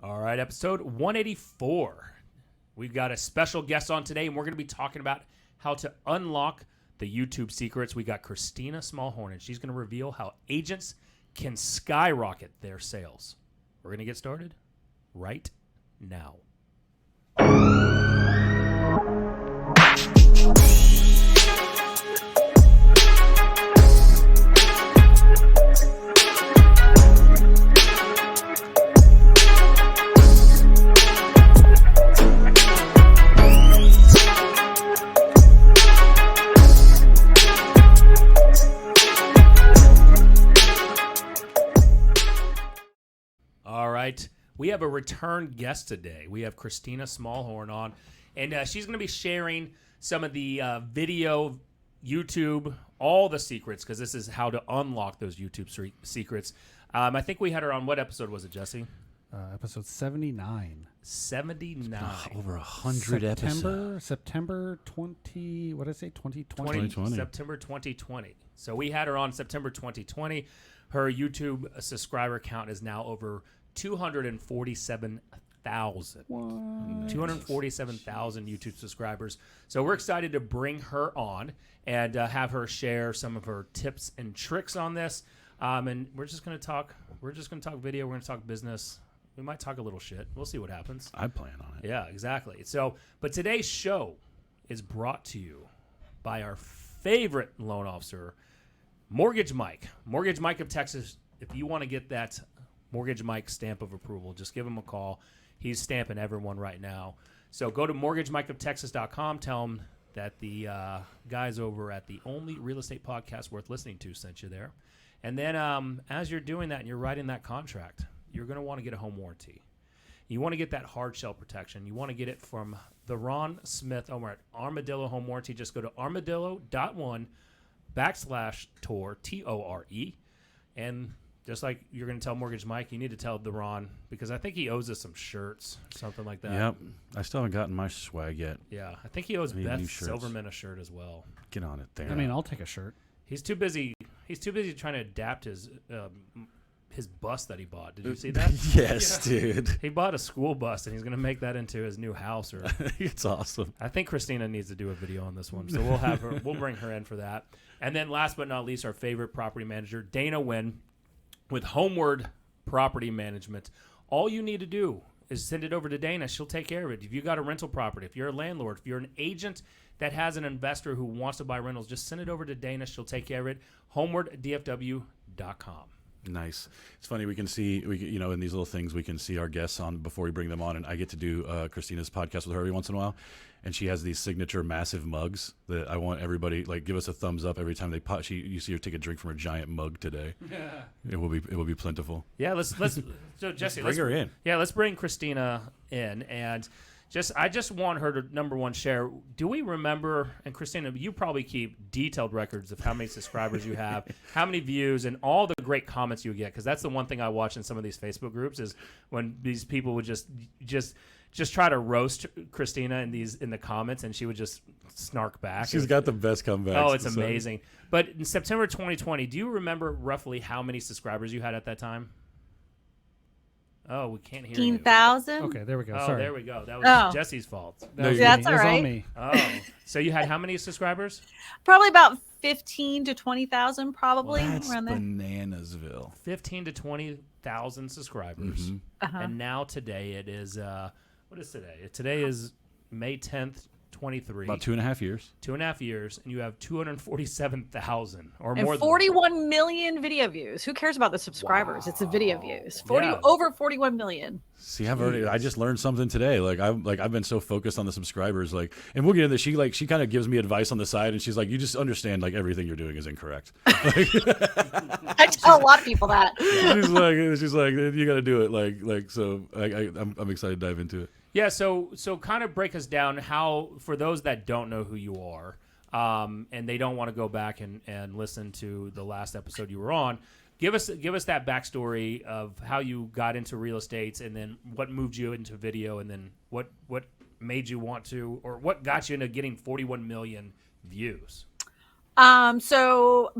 All right, episode 184. We've got a special guest on today, and we're going to be talking about how to unlock the YouTube secrets. We got Kristina Smallhorn, and she's going to reveal how agents can skyrocket their sales. We're going to get started right now. We have a return guest today. We have Kristina Smallhorn on, and she's going to be sharing some of the video, YouTube, all the secrets, because this is how to unlock those YouTube secrets. I think we had her on, what episode was it, Jesse? Episode 79. 79. Over 100 episodes. September 20, what did I say, 2020? 2020. September 2020. So we had her on September 2020. Her YouTube subscriber count is now over 247,000. 247,000 YouTube subscribers. So we're excited to bring her on and have her share some of her tips and tricks on this. And we're just going to talk. We're just going to talk video. We're going to talk business. We might talk a little shit. We'll see what happens. I plan on it. Yeah, exactly. So, but today's show is brought to you by our favorite loan officer, Mortgage Mike. Mortgage Mike of Texas. If you want to get that Mortgage Mike stamp of approval, just give him a call. He's stamping everyone right now. So go to mortgagemikeoftexas.com. Tell him that the guys over at the only real estate podcast worth listening to sent you there. And then as you're doing that and you're writing that contract, you're going to want to get a home warranty. You want to get that hard shell protection. You want to get it from the Ron Smith over at Armadillo Home Warranty. Just go to armadillo.1/Tor, T-O-R-E. And just like you're going to tell Mortgage Mike, you need to tell Deron, because I think he owes us some shirts, something like that. Yep. I still haven't gotten my swag yet. Yeah. I think he owes Beth Silverman a shirt as well. Get on it there. I mean, I'll take a shirt. He's too busy. He's too busy trying to adapt his bus that he bought. Did you see that? Yes, dude. He bought a school bus, and he's going to make that into his new house. Or it's awesome. I think Kristina needs to do a video on this one, so we'll have her. We'll bring her in for that. And then last but not least, our favorite property manager, Dana Wynn, with Homeward Property Management. All you need to do is send it over to Dana. She'll take care of it. If you got a rental property, if you're a landlord, if you're an agent that has an investor who wants to buy rentals, just send it over to Dana. She'll take care of it. HomewardDFW.com. Nice. It's funny. We can see, in these little things, we can see our guests on before we bring them on. And I get to do Kristina's podcast with her every once in a while. And she has these signature massive mugs that I want everybody, give us a thumbs up every time they pop. You see her take a drink from her giant mug today. Yeah. It will be plentiful. Yeah. Let's so Jesse, bring her in. Yeah. Let's bring Kristina in, and I just want her to, number one, share. Do we remember, and Kristina, you probably keep detailed records of how many subscribers you have, how many views, and all the great comments you get, because that's the one thing I watch in some of these Facebook groups is when these people would just try to roast Kristina in the comments, and she would just snark back. She's got the best comebacks. Oh, it's amazing. But in September 2020, do you remember roughly how many subscribers you had at that time? Oh, we can't hear 15,000? Okay, there we go. Oh, Sorry. there we go. That was Jesse's fault. That's all right. On me. Oh, so you had how many subscribers? Probably about 15 to 20,000, probably. That's around there. Bananas,ville. 15 to 20,000 subscribers. Mm-hmm. And now today it is, what is today? Today is May 10th, 23. About 2.5 years. 2.5 years, and you have 247,000 or and more. 41 million video views. Who cares about the subscribers? Wow. It's the video views. Over 41 million. See, I just learned something today. I've been so focused on the subscribers, and we'll get into this. She kind of gives me advice on the side, and she's like, you just understand everything you're doing is incorrect. I tell a lot of people that. she's like, you got to do it. So I'm excited to dive into it. Yeah, so kind of break us down how, for those that don't know who you are, and they don't want to go back and listen to the last episode you were on, give us that backstory of how you got into real estate, and then what moved you into video, and then what made you want to, or what got you into getting 41 million views. So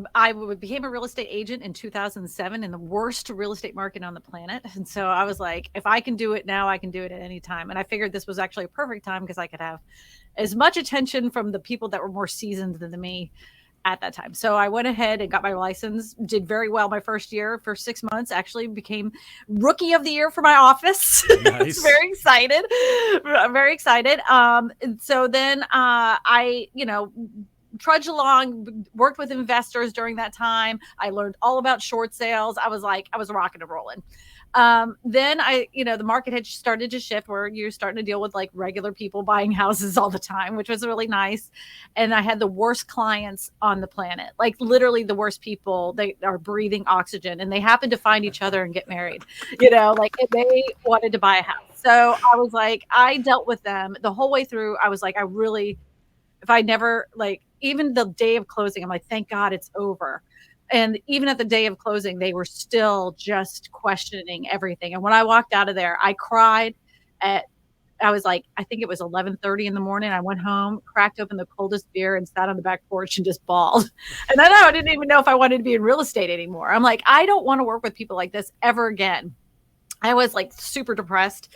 became a real estate agent in 2007 in the worst real estate market on the planet. And so I was like, if I can do it now, I can do it at any time. And I figured this was actually a perfect time because I could have as much attention from the people that were more seasoned than me at that time. So I went ahead and got my license, did very well my first year. For 6 months, actually became rookie of the year for my office. Nice. Very excited. I'm very excited. And so then I, trudged along, worked with investors during that time. I learned all about short sales. I was rocking and rolling. Then the market had started to shift where you're starting to deal with like regular people buying houses all the time, which was really nice. And I had the worst clients on the planet, like literally the worst people. They are breathing oxygen and they happened to find each other and get married, like they wanted to buy a house. So I was like, I dealt with them the whole way through. I was like, if I never even the day of closing, I'm like, thank God it's over. And even at the day of closing, they were still just questioning everything. And when I walked out of there, I cried I was like, I think it was 11:30 in the morning. I went home, cracked open the coldest beer and sat on the back porch and just bawled. And I didn't even know if I wanted to be in real estate anymore. I'm like, I don't want to work with people like this ever again. I was like super depressed.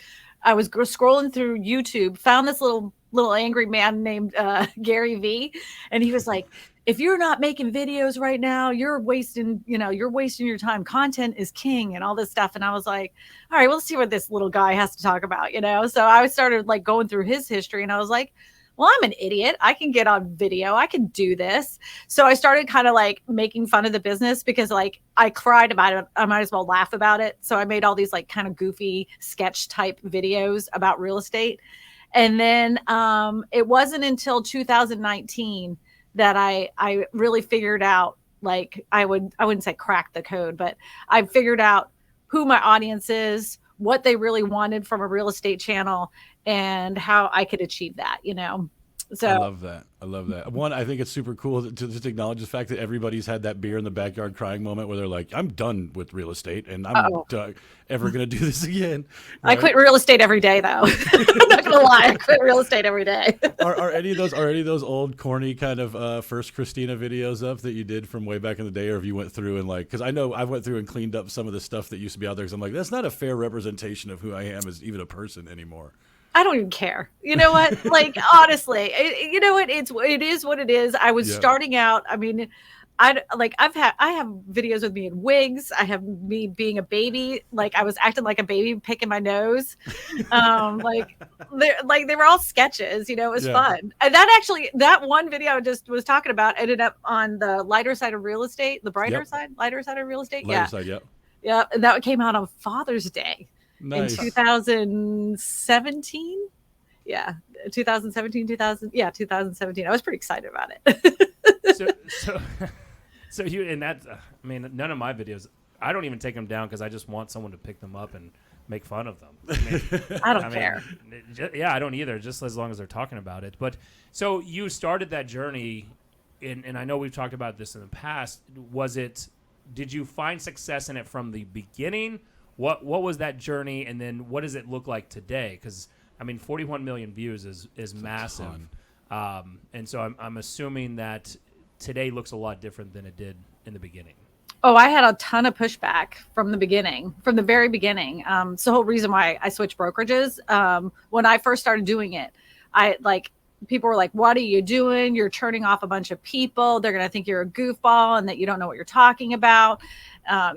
I was scrolling through YouTube, found this little angry man named Gary V. And he was like, if you're not making videos right now, you're wasting your time. Content is king and all this stuff. And I was like, all right, well, let's see what this little guy has to talk about, So I started like going through his history and I was like, well, I'm an idiot. I can get on video. I can do this. So I started kind of like making fun of the business because like I cried about it. I might as well laugh about it. So I made all these like kind of goofy sketch type videos about real estate. And then it wasn't until 2019 that I really figured out, like I wouldn't say crack the code, but I figured out who my audience is, what they really wanted from a real estate channel, and how I could achieve that, So I love that. One, I think it's super cool to just acknowledge the fact that everybody's had that beer in the backyard crying moment where they're like, I'm done with real estate and I'm ever going to do this again. Right? I quit real estate every day though. I'm not going to lie. I quit real estate every day. Are any of those old corny kind of first Kristina videos up that you did from way back in the day, or if you went through and because I know I went through and cleaned up some of the stuff that used to be out there because I'm like, that's not a fair representation of who I am as even a person anymore. I don't even care. You know what? Honestly, you know what? It is what it is. I was starting out. I mean, I have videos with me in wigs. I have me being a baby. Like I was acting like a baby, picking my nose. They were all sketches. It was fun. And that one video I just was talking about ended up on the lighter side of real estate, the brighter side, lighter side of real estate. Lighter side, yeah. And that came out on Father's Day. Nice. In 2017. Yeah. 2017. I was pretty excited about it. So you, and that's, none of my videos, I don't even take them down because I just want someone to pick them up and make fun of them. I don't care. I don't either, just as long as they're talking about it. But so you started that journey, and I know we've talked about this in the past. Did you find success in it from the beginning? What was that journey, and then what does it look like today? Because 41 million views is massive, and so I'm assuming that today looks a lot different than it did in the beginning. Oh, I had a ton of pushback from the beginning, from the very beginning. It's the whole reason why I switched brokerages. When I first started doing it, people were like, what are you doing? You're turning off a bunch of people. They're going to think you're a goofball and that you don't know what you're talking about. I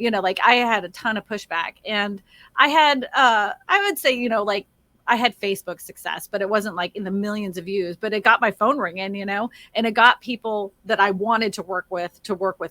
had a ton of pushback, and I had, I would say, I had Facebook success, but it wasn't like in the millions of views, but it got my phone ringing, and it got people that I wanted to work with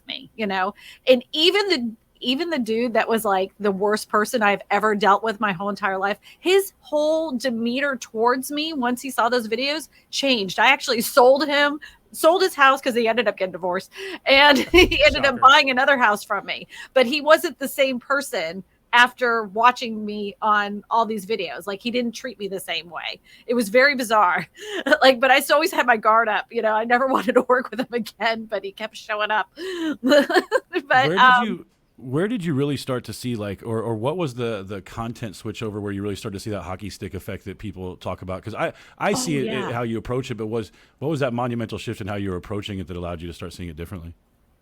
me, and even the dude that was like the worst person I've ever dealt with my whole entire life, his whole demeanor towards me once he saw those videos changed. I actually sold his house because he ended up getting divorced, and he ended up buying another house from me. But he wasn't the same person after watching me on all these videos. Like, he didn't treat me the same way. It was very bizarre. But I always had my guard up. I never wanted to work with him again, but he kept showing up. But where did you really start to see or what was the content switch over where you really started to see that hockey stick effect that people talk about? Because I see it how you approach it, but what was that monumental shift in how you were approaching it that allowed you to start seeing it differently?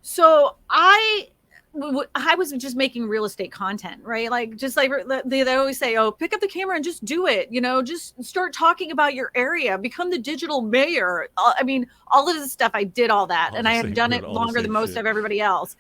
So I was just making real estate content, right? Like, just like they always say, oh, pick up the camera and just do it. Just start talking about your area, become the digital mayor. I mean, all of this stuff, I did all that. And I had done it longer than most of everybody else.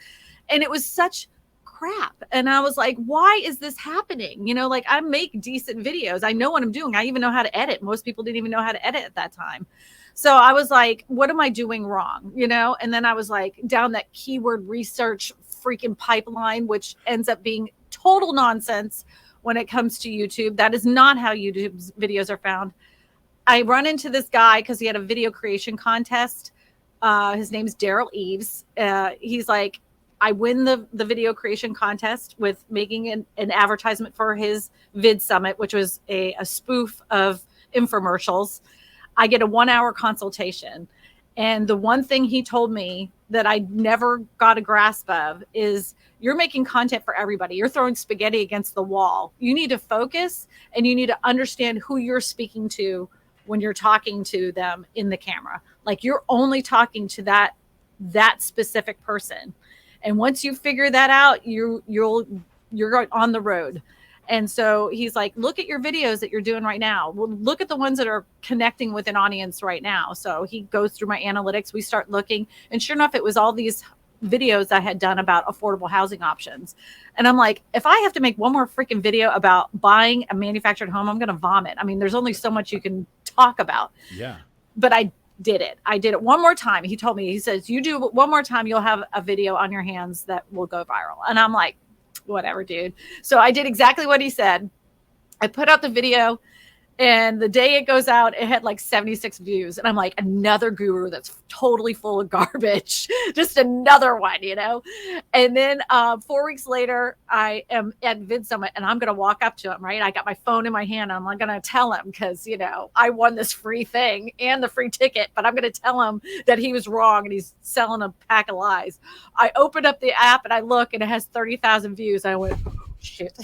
And it was such crap. And I was like, why is this happening? Like, I make decent videos. I know what I'm doing. I even know how to edit. Most people didn't even know how to edit at that time. So I was like, what am I doing wrong? And then I was like down that keyword research freaking pipeline, which ends up being total nonsense when it comes to YouTube. That is not how YouTube's videos are found. I run into this guy because he had a video creation contest. His name's Daryl Eves. He's like, I win the video creation contest with making an advertisement for his Vid Summit, which was a spoof of infomercials. I get a 1-hour consultation. And the one thing he told me that I never got a grasp of is, you're making content for everybody. You're throwing spaghetti against the wall. You need to focus and you need to understand who you're speaking to when you're talking to them in the camera. Like, you're only talking to that specific person. And once you figure that out, you're on the road. And so he's like, look at your videos that you're doing right now. Well, look at the ones that are connecting with an audience right now. So he goes through my analytics. We start looking. And sure enough, it was all these videos I had done about affordable housing options. And I'm like, if I have to make one more freaking video about buying a manufactured home, I'm going to vomit. I mean, there's only so much you can talk about. Yeah. But I did it. I did it one more time. He told me, he says, you do it one more time, you'll have a video on your hands that will go viral. And I'm like, whatever, dude. So I did exactly what he said. I put out the video, and the day it goes out, it had like 76 views. And I'm like, another guru that's totally full of garbage. Just another one, And then 4 weeks later, I am at Vid Summit, and I'm going to walk up to him, right? I got my phone in my hand. I'm going to tell him, because, I won this free thing and the free ticket, but I'm going to tell him that he was wrong and he's selling a pack of lies. I opened up the app and I look, and it has 30,000 views. I went, shit.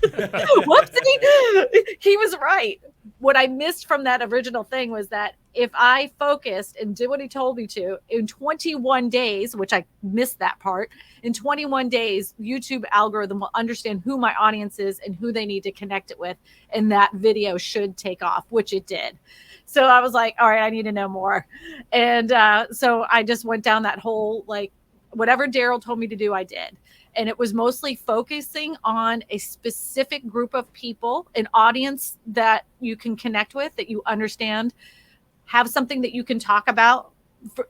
Whoopsie. He was right. What I missed from that original thing was that if I focused and did what he told me to, in 21 days, which I missed that part, in 21 days, YouTube algorithm will understand who my audience is and who they need to connect it with. And that video should take off, which it did. So I was like, all right, I need to know more. And so I just went down that whole, like, whatever Daryl told me to do, I did. And it was mostly focusing on a specific group of people, an audience that you can connect with, that you understand, have something that you can talk about.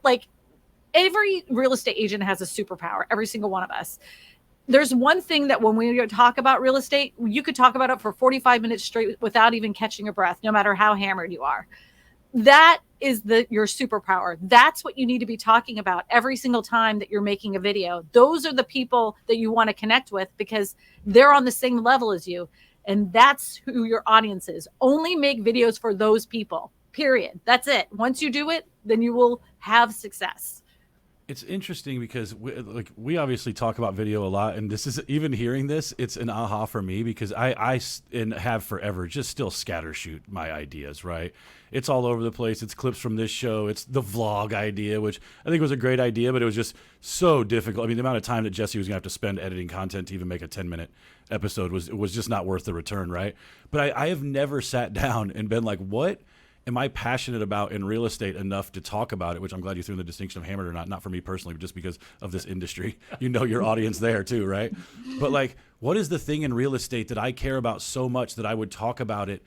Like, every real estate agent has a superpower, every single one of us. There's one thing that when we talk about real estate, you could talk about it for 45 minutes straight without even catching your breath, no matter how hammered you are. That is your superpower. That's what you need to be talking about every single time that you're making a video. Those are the people that you want to connect with, because they're on the same level as you. And that's who your audience is. Only make videos for those people, period. That's it. Once you do it, then you will have success. It's interesting because we obviously talk about video a lot, and this is, even hearing this, it's an aha for me, because I have forever just still scattershoot my ideas, right? It's all over the place. It's clips from this show. It's the vlog idea, which I think was a great idea, but it was just so difficult. I mean, the amount of time that Jesse was going to have to spend editing content to even make a 10-minute episode was just not worth the return, right? But I have never sat down and been like, what am I passionate about in real estate enough to talk about it? Which I'm glad you threw in the distinction of hammered or not for me personally, but just because of this industry. You know your audience there too, right? But like, what is the thing in real estate that I care about so much that I would talk about it?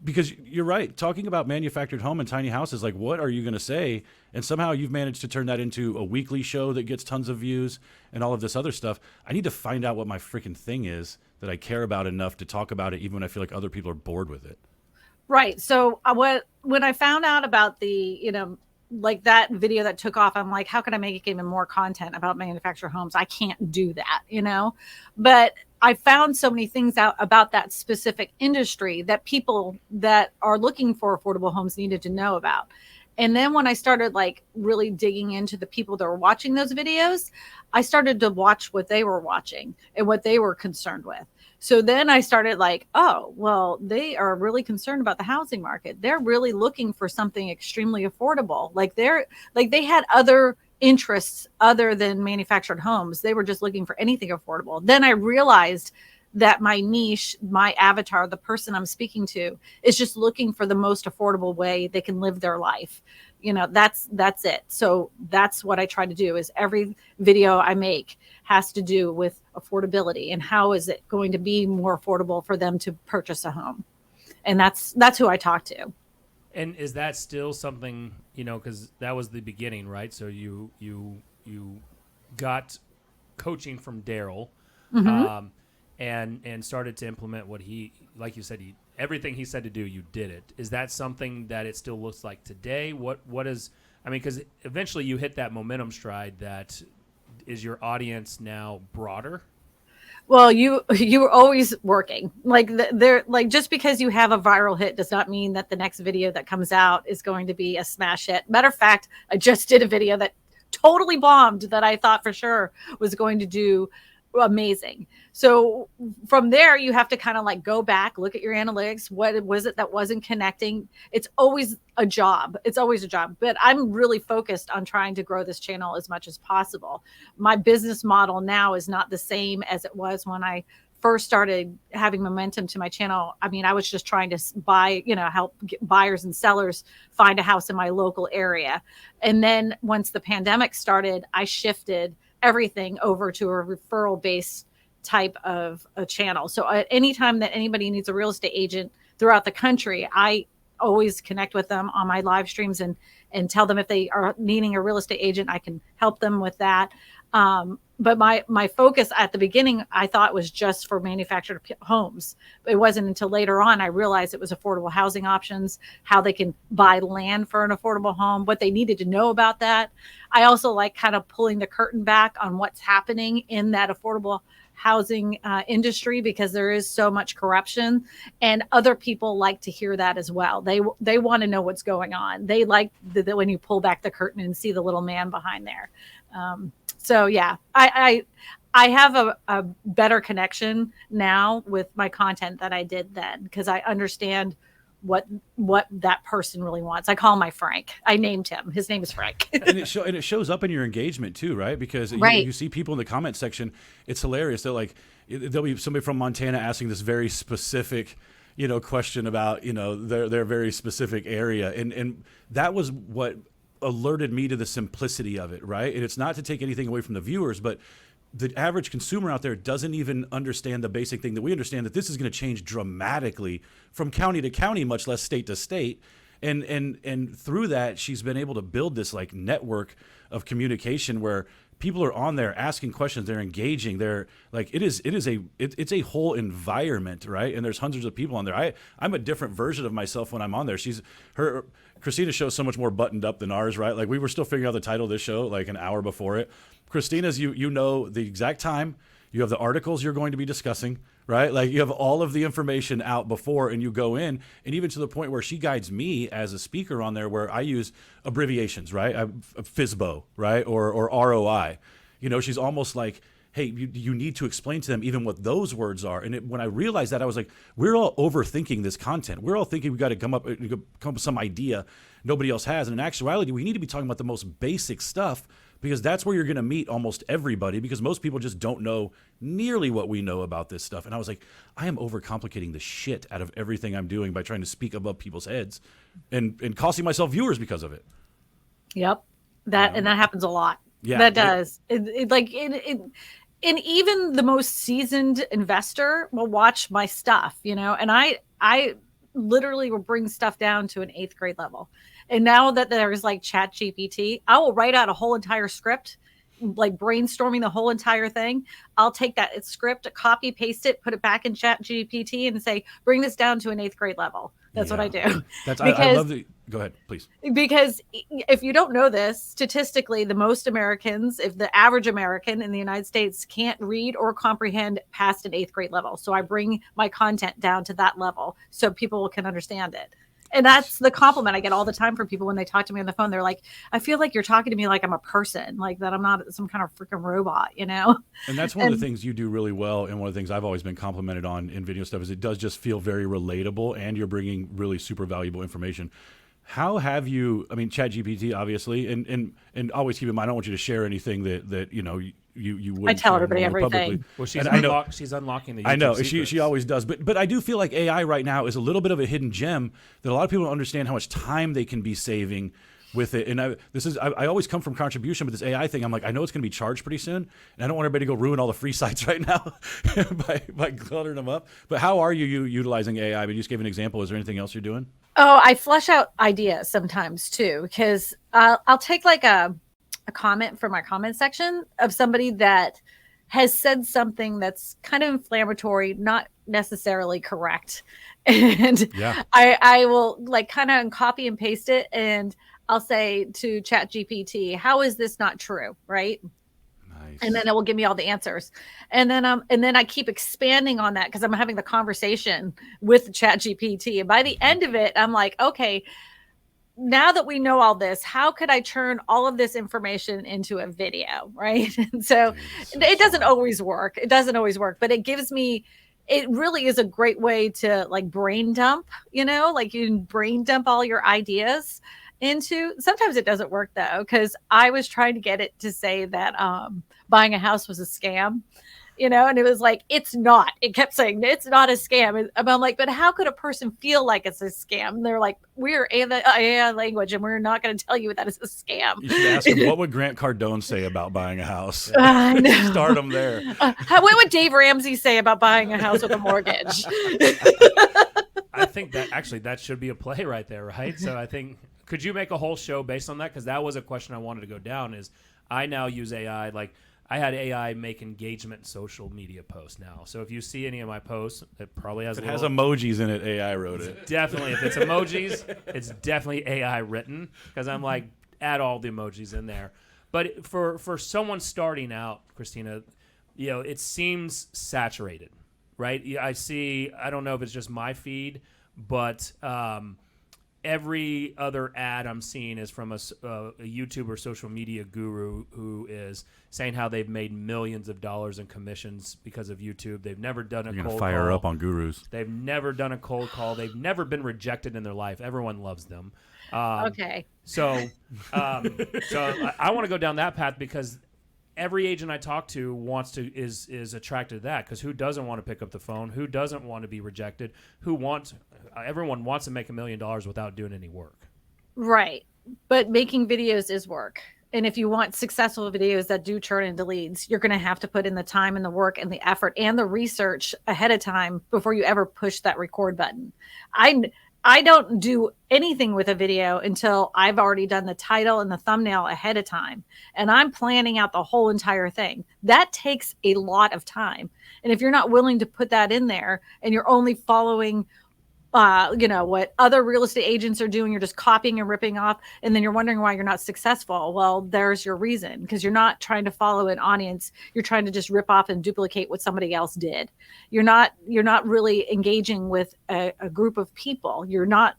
Because you're right, talking about manufactured home and tiny houses, like, what are you going to say? And somehow you've managed to turn that into a weekly show that gets tons of views and all of this other stuff. I need to find out what my freaking thing is that I care about enough to talk about it, even when I feel like other people are bored with it. Right. So when I found out about the, like that video that took off, I'm like, how can I make even more content about manufactured homes? I can't do that, but I found so many things out about that specific industry that people that are looking for affordable homes needed to know about. And then when I started like really digging into the people that were watching those videos, I started to watch what they were watching and what they were concerned with. So then I started like, oh, well, they are really concerned about the housing market. They're really looking for something extremely affordable. Like they had other interests other than manufactured homes. They were just looking for anything affordable. Then I realized that my niche, my avatar, the person I'm speaking to is just looking for the most affordable way they can live their life. You know, that's it. So that's what I try to do is every video I make has to do with affordability and how is it going to be more affordable for them to purchase a home. And that's who I talk to. And is that still something, you know, because that was the beginning, right? So you got coaching from Daryl, and started to implement what he, like you said, everything he said to do, you did it. Is that something that it still looks like today? What is, I mean, because eventually you hit that momentum stride. That is your audience now broader? Well, you were always working. Like they're like, just because you have a viral hit does not mean that the next video that comes out is going to be a smash hit. Matter of fact, I just did a video that totally bombed that I thought for sure was going to do amazing. So from there, you have to kind of like go back, look at your analytics. What was it that wasn't connecting? It's always a job. It's always a job. But I'm really focused on trying to grow this channel as much as possible. My business model now is not the same as it was when I first started having momentum to my channel. I mean, I was just trying to buy, you know, help get buyers and sellers find a house in my local area. And then once the pandemic started, I shifted everything over to a referral based type of a channel. So at any time that anybody needs a real estate agent throughout the country, I always connect with them on my live streams and tell them if they are needing a real estate agent, I can help them with that. But my focus at the beginning, I thought was just for manufactured homes. It wasn't until later on I realized it was affordable housing options, how they can buy land for an affordable home, what they needed to know about that. I also like kind of pulling the curtain back on what's happening in that affordable housing industry, because there is so much corruption, and other people like to hear that as well. They want to know what's going on. They like when you pull back the curtain and see the little man behind there. So yeah, I have a better connection now with my content than I did then, because I understand what that person really wants. I call my Frank. I named him. His name is Frank. And it shows up in your engagement too, right? Because you see people in the comment section. It's hilarious. They're like, there'll be somebody from Montana asking this very specific, you know, question about, you know, their very specific area, and that was what alerted me to the simplicity of it, right? And it's not to take anything away from the viewers, but the average consumer out there doesn't even understand the basic thing that we understand, that this is going to change dramatically from county to county, much less state to state. And through that, she's been able to build this like network of communication where people are on there asking questions, they're engaging, they're like, it's a whole environment, right? And there's hundreds of people on there. I'm a different version of myself when I'm on there. Kristina's show is so much more buttoned up than ours, right? Like we were still figuring out the title of this show like an hour before it. Kristina's, you know the exact time, you have the articles you're going to be discussing, right? Like you have all of the information out before, and you go in, and even to the point where she guides me as a speaker on there, where I use abbreviations, right? FSBO, right? Or ROI. You know, she's almost like, hey, you need to explain to them even what those words are. And when I realized that, I was like, we're all overthinking this content. We're all thinking we got to come up with some idea nobody else has. And in actuality, we need to be talking about the most basic stuff, because that's where you're going to meet almost everybody, because most people just don't know nearly what we know about this stuff. And I was like, I am overcomplicating the shit out of everything I'm doing by trying to speak above people's heads and costing myself viewers because of it. Yep. And that happens a lot. Yeah, that does. And even the most seasoned investor will watch my stuff, you know, and I literally will bring stuff down to an 8th grade level. And now that there's like Chat GPT, I will write out a whole entire script, like brainstorming the whole entire thing. I'll take that script, copy, paste it, put it back in Chat GPT and say, bring this down to an 8th grade level. That's what I do. I love the, go ahead, please. Because if you don't know this, statistically, the most Americans, if the average American in the United States can't read or comprehend past an 8th grade level. So I bring my content down to that level so people can understand it. And that's the compliment I get all the time from people when they talk to me on the phone. They're like, I feel like you're talking to me like I'm a person, like that I'm not some kind of freaking robot, you know? And that's one of the things you do really well. And one of the things I've always been complimented on in video stuff is it does just feel very relatable, and you're bringing really super valuable information. How have you, I mean, ChatGPT, obviously, and always keep in mind, I don't want you to share anything that you know, you would. I tell everybody everything. Publicly. Well, she's unlocking the YouTube I know secrets. she always does, but I do feel like AI right now is a little bit of a hidden gem that a lot of people don't understand how much time they can be saving with it. And I always come from contribution, but this AI thing, I'm like, I know it's going to be charged pretty soon, and I don't want everybody to go ruin all the free sites right now by cluttering them up. But how are you utilizing AI? I mean, you just gave an example. Is there anything else you're doing? Oh, I flesh out ideas sometimes too, because I'll take like a comment from my comment section of somebody that has said something that's kind of inflammatory, not necessarily correct. And Yeah. I will like kind of copy and paste it, and I'll say to ChatGPT, how is this not true? Right. Nice. And then it will give me all the answers. And then I keep expanding on that because I'm having the conversation with ChatGPT. And by the end of it, I'm like, okay, now that we know all this, how could I turn all of this information into a video? Right. And so it doesn't always work. It doesn't always work, but it gives me, it really is a great way to like brain dump, you know, like you can brain dump all your ideas into. Sometimes it doesn't work though, because I was trying to get it to say that buying a house was a scam, you know, and it was like, it's not. It kept saying it's not a scam. And I'm like, but how could a person feel like it's a scam? And they're like, we're AI language, and we're not going to tell you that it's a scam. You should ask him, what would Grant Cardone say about buying a house? I know. Start him there. What would Dave Ramsey say about buying a house with a mortgage? I think that should be a play right there, right? So I think, could you make a whole show based on that? Because that was a question I wanted to go down. Is I now use AI, like I had AI make engagement social media posts now. So if you see any of my posts, it probably has Has emojis in it. AI wrote it. Definitely, if it's emojis, it's definitely AI written, because I'm like, add all the emojis in there. But for someone starting out, Kristina, you know, it seems saturated, right? I don't know if it's just my feed, but every other ad I'm seeing is from a YouTube or social media guru who is saying how they've made millions of dollars in commissions because of YouTube. They've never done a You're cold gonna fire call. up on gurus. They've never done a cold call. They've never been rejected in their life. Everyone loves them. Okay. So I want to go down that path, because every agent I talk to is attracted to that, because who doesn't want to pick up the phone? Who doesn't want to be rejected? Everyone wants to make $1 million without doing any work. Right. But making videos is work. And if you want successful videos that do turn into leads, you're going to have to put in the time and the work and the effort and the research ahead of time before you ever push that record button. I don't do anything with a video until I've already done the title and the thumbnail ahead of time. And I'm planning out the whole entire thing. That takes a lot of time. And if you're not willing to put that in there, and you're only following what other real estate agents are doing, you're just copying and ripping off, and then you're wondering why you're not successful. Well, there's your reason, because you're not trying to follow an audience. You're trying to just rip off and duplicate what somebody else did. You're not really engaging with a group of people. You're not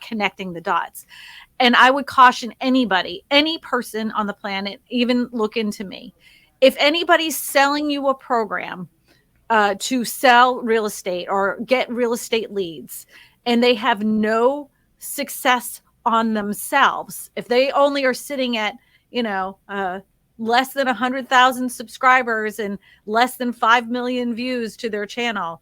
connecting the dots. And I would caution anybody, any person on the planet, even look into me. If anybody's selling you a program to sell real estate or get real estate leads, and they have no success on themselves, if they only are sitting at, less than 100,000 subscribers and less than 5 million views to their channel,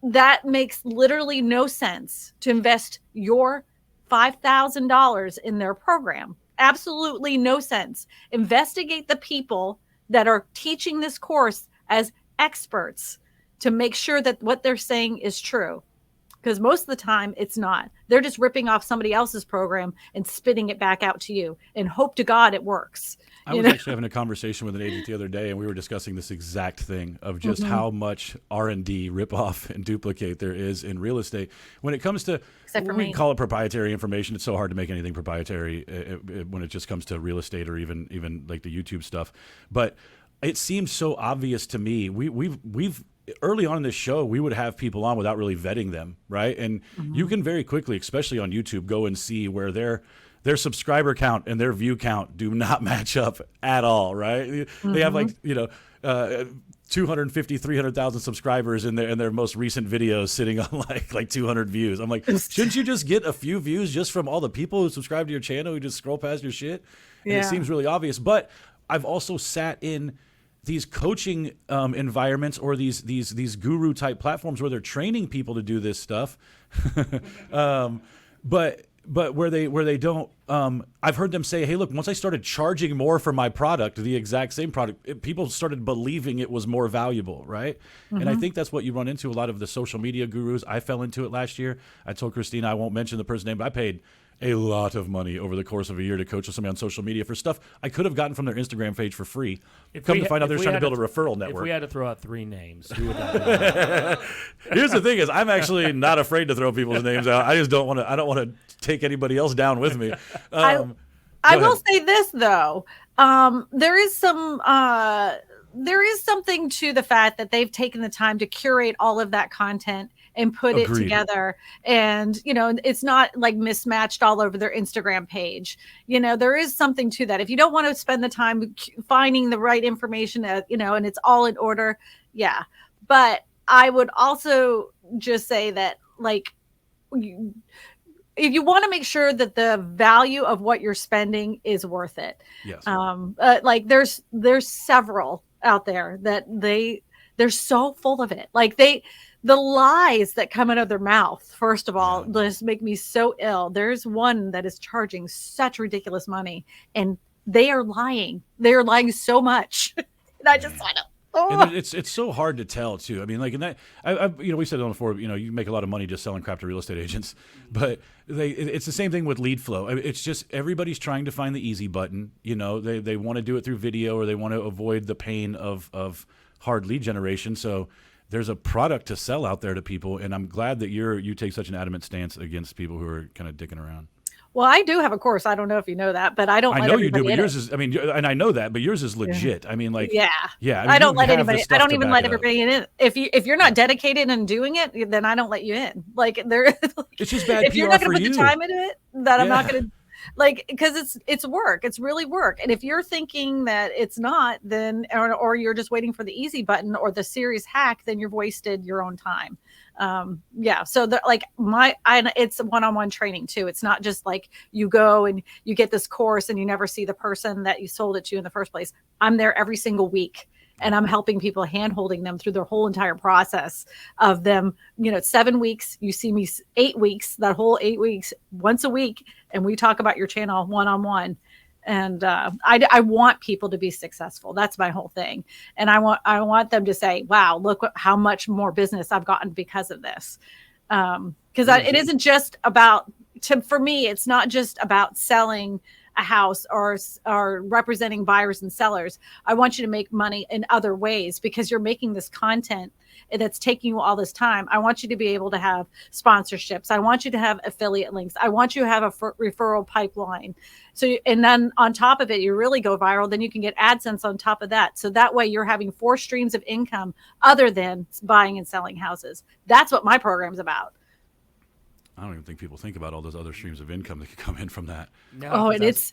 that makes literally no sense to invest your $5,000 in their program. Absolutely no sense. Investigate the people that are teaching this course as experts to make sure that what they're saying is true. Because most of the time it's not. They're just ripping off somebody else's program and spitting it back out to you, and hope to God it works. I was actually having a conversation with an agent the other day, and we were discussing this exact thing of just how much R&D, rip-off, and duplicate there is in real estate. When it comes to, we call it proprietary information. It's so hard to make anything proprietary when it just comes to real estate or even like the YouTube stuff. But it seems so obvious to me. We've early on in this show, we would have people on without really vetting them, right? And you can very quickly, especially on YouTube, go and see where their subscriber count and their view count do not match up at all, right? They have like, 250, 300,000 subscribers in their most recent videos sitting on like 200 views. I'm like, shouldn't you just get a few views just from all the people who subscribe to your channel who just scroll past your shit? And it seems really obvious. But I've also sat in these coaching environments or these guru type platforms where they're training people to do this stuff. But where they don't, I've heard them say, hey, look, once I started charging more for my product, the exact same product, people started believing it was more valuable, right? And I think that's what you run into a lot of the social media gurus. I fell into it last year. I told Kristina, I won't mention the person's name, but I paid a lot of money over the course of a year to coach with somebody on social media for stuff I could have gotten from their Instagram page for free. Come to find out they're trying to build a referral network. If we had to throw out 3 names, who would that be? Here's the thing is I'm actually not afraid to throw people's names out. I just don't want to. I don't want to take anybody else down with me. I will say this though. There is something to the fact that they've taken the time to curate all of that content and put it together, and it's not like mismatched all over their Instagram page. There is something to that. If you don't want to spend the time finding the right information, and it's all in order, but I would also just say that, like, if you want to make sure that the value of what you're spending is worth it. Yes. Like there's several out there that they're so full of it. Like the lies that come out of their mouth, first of all, just make me so ill. There's one that is charging such ridiculous money, and they are lying. They are lying so much. And I just want to. And it's so hard to tell too. I mean, like in that, we said it on before. You make a lot of money just selling crap to real estate agents, but it's the same thing with lead flow. I mean, it's just everybody's trying to find the easy button. They want to do it through video, or they want to avoid the pain of hard lead generation. So there's a product to sell out there to people, and I'm glad that you take such an adamant stance against people who are kind of dicking around. Well, I do have a course. I don't know if you know that, but I don't. I know you do, but yours is. I mean, and I know that, but yours is legit. I mean, like, yeah. I mean, I don't let anybody. I don't even let everybody in. If you're not dedicated and doing it, then I don't let you in. Like it's just bad. If you're not going to put the time into it, then I'm not going to. Like, because it's work. It's really work. And if you're thinking that it's not, then or you're just waiting for the easy button or the serious hack, then you've wasted your own time. So it's one-on-one training too. It's not just like you go and you get this course and you never see the person that you sold it to in the first place. I'm there every single week, and I'm helping people, hand-holding them through their whole entire process of them. 7 weeks, you see me 8 weeks, that whole 8 weeks, once a week. And we talk about your channel one-on-one. And I want people to be successful. That's my whole thing. And I want them to say, wow, look how much more business I've gotten because of this. Because it isn't just about, for me, it's not just about selling a house or representing buyers and sellers. I want you to make money in other ways, because you're making this content that's taking you all this time. I want you to be able to have sponsorships. I want you to have affiliate links. I want you to have a referral pipeline. And then on top of it, you really go viral. Then you can get AdSense on top of that. So that way you're having 4 streams of income other than buying and selling houses. That's what my program's about. I don't even think people think about all those other streams of income that could come in from that. No, and it's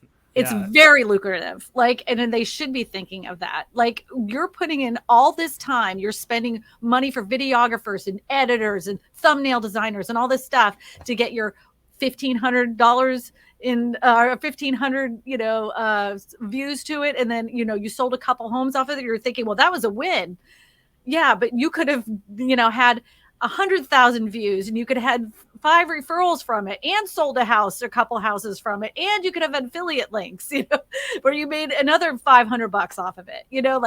very lucrative. Like, and then they should be thinking of that. Like, you're putting in all this time, you're spending money for videographers and editors and thumbnail designers and all this stuff to get your $1,500 in 1,500 views to it, and then you sold a couple homes off of it. You're thinking, well, that was a win. Yeah, but you could have had 100,000 views, and you could have had 5 referrals from it, and sold a couple houses from it, and you could have had affiliate links, where you made another $500 off of it. I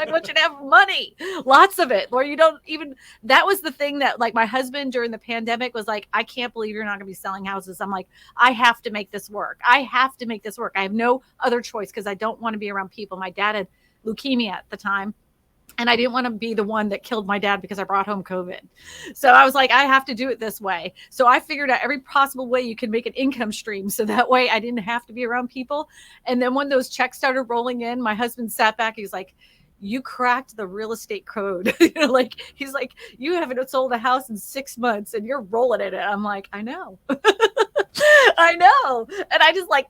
want you to have money, lots of it, where you don't even. That was the thing that, like, my husband during the pandemic was like, I can't believe you're not going to be selling houses. I'm like, I have to make this work. I have to make this work. I have no other choice, because I don't want to be around people. My dad had leukemia at the time, and I didn't want to be the one that killed my dad because I brought home COVID. So I was like, I have to do it this way. So I figured out every possible way you can make an income stream, so that way I didn't have to be around people. And then when those checks started rolling in, my husband sat back. He was like, you cracked the real estate code. You know, like he's like, you haven't sold a house in 6 months and you're rolling in it. I'm like, I know. I know. And I just like,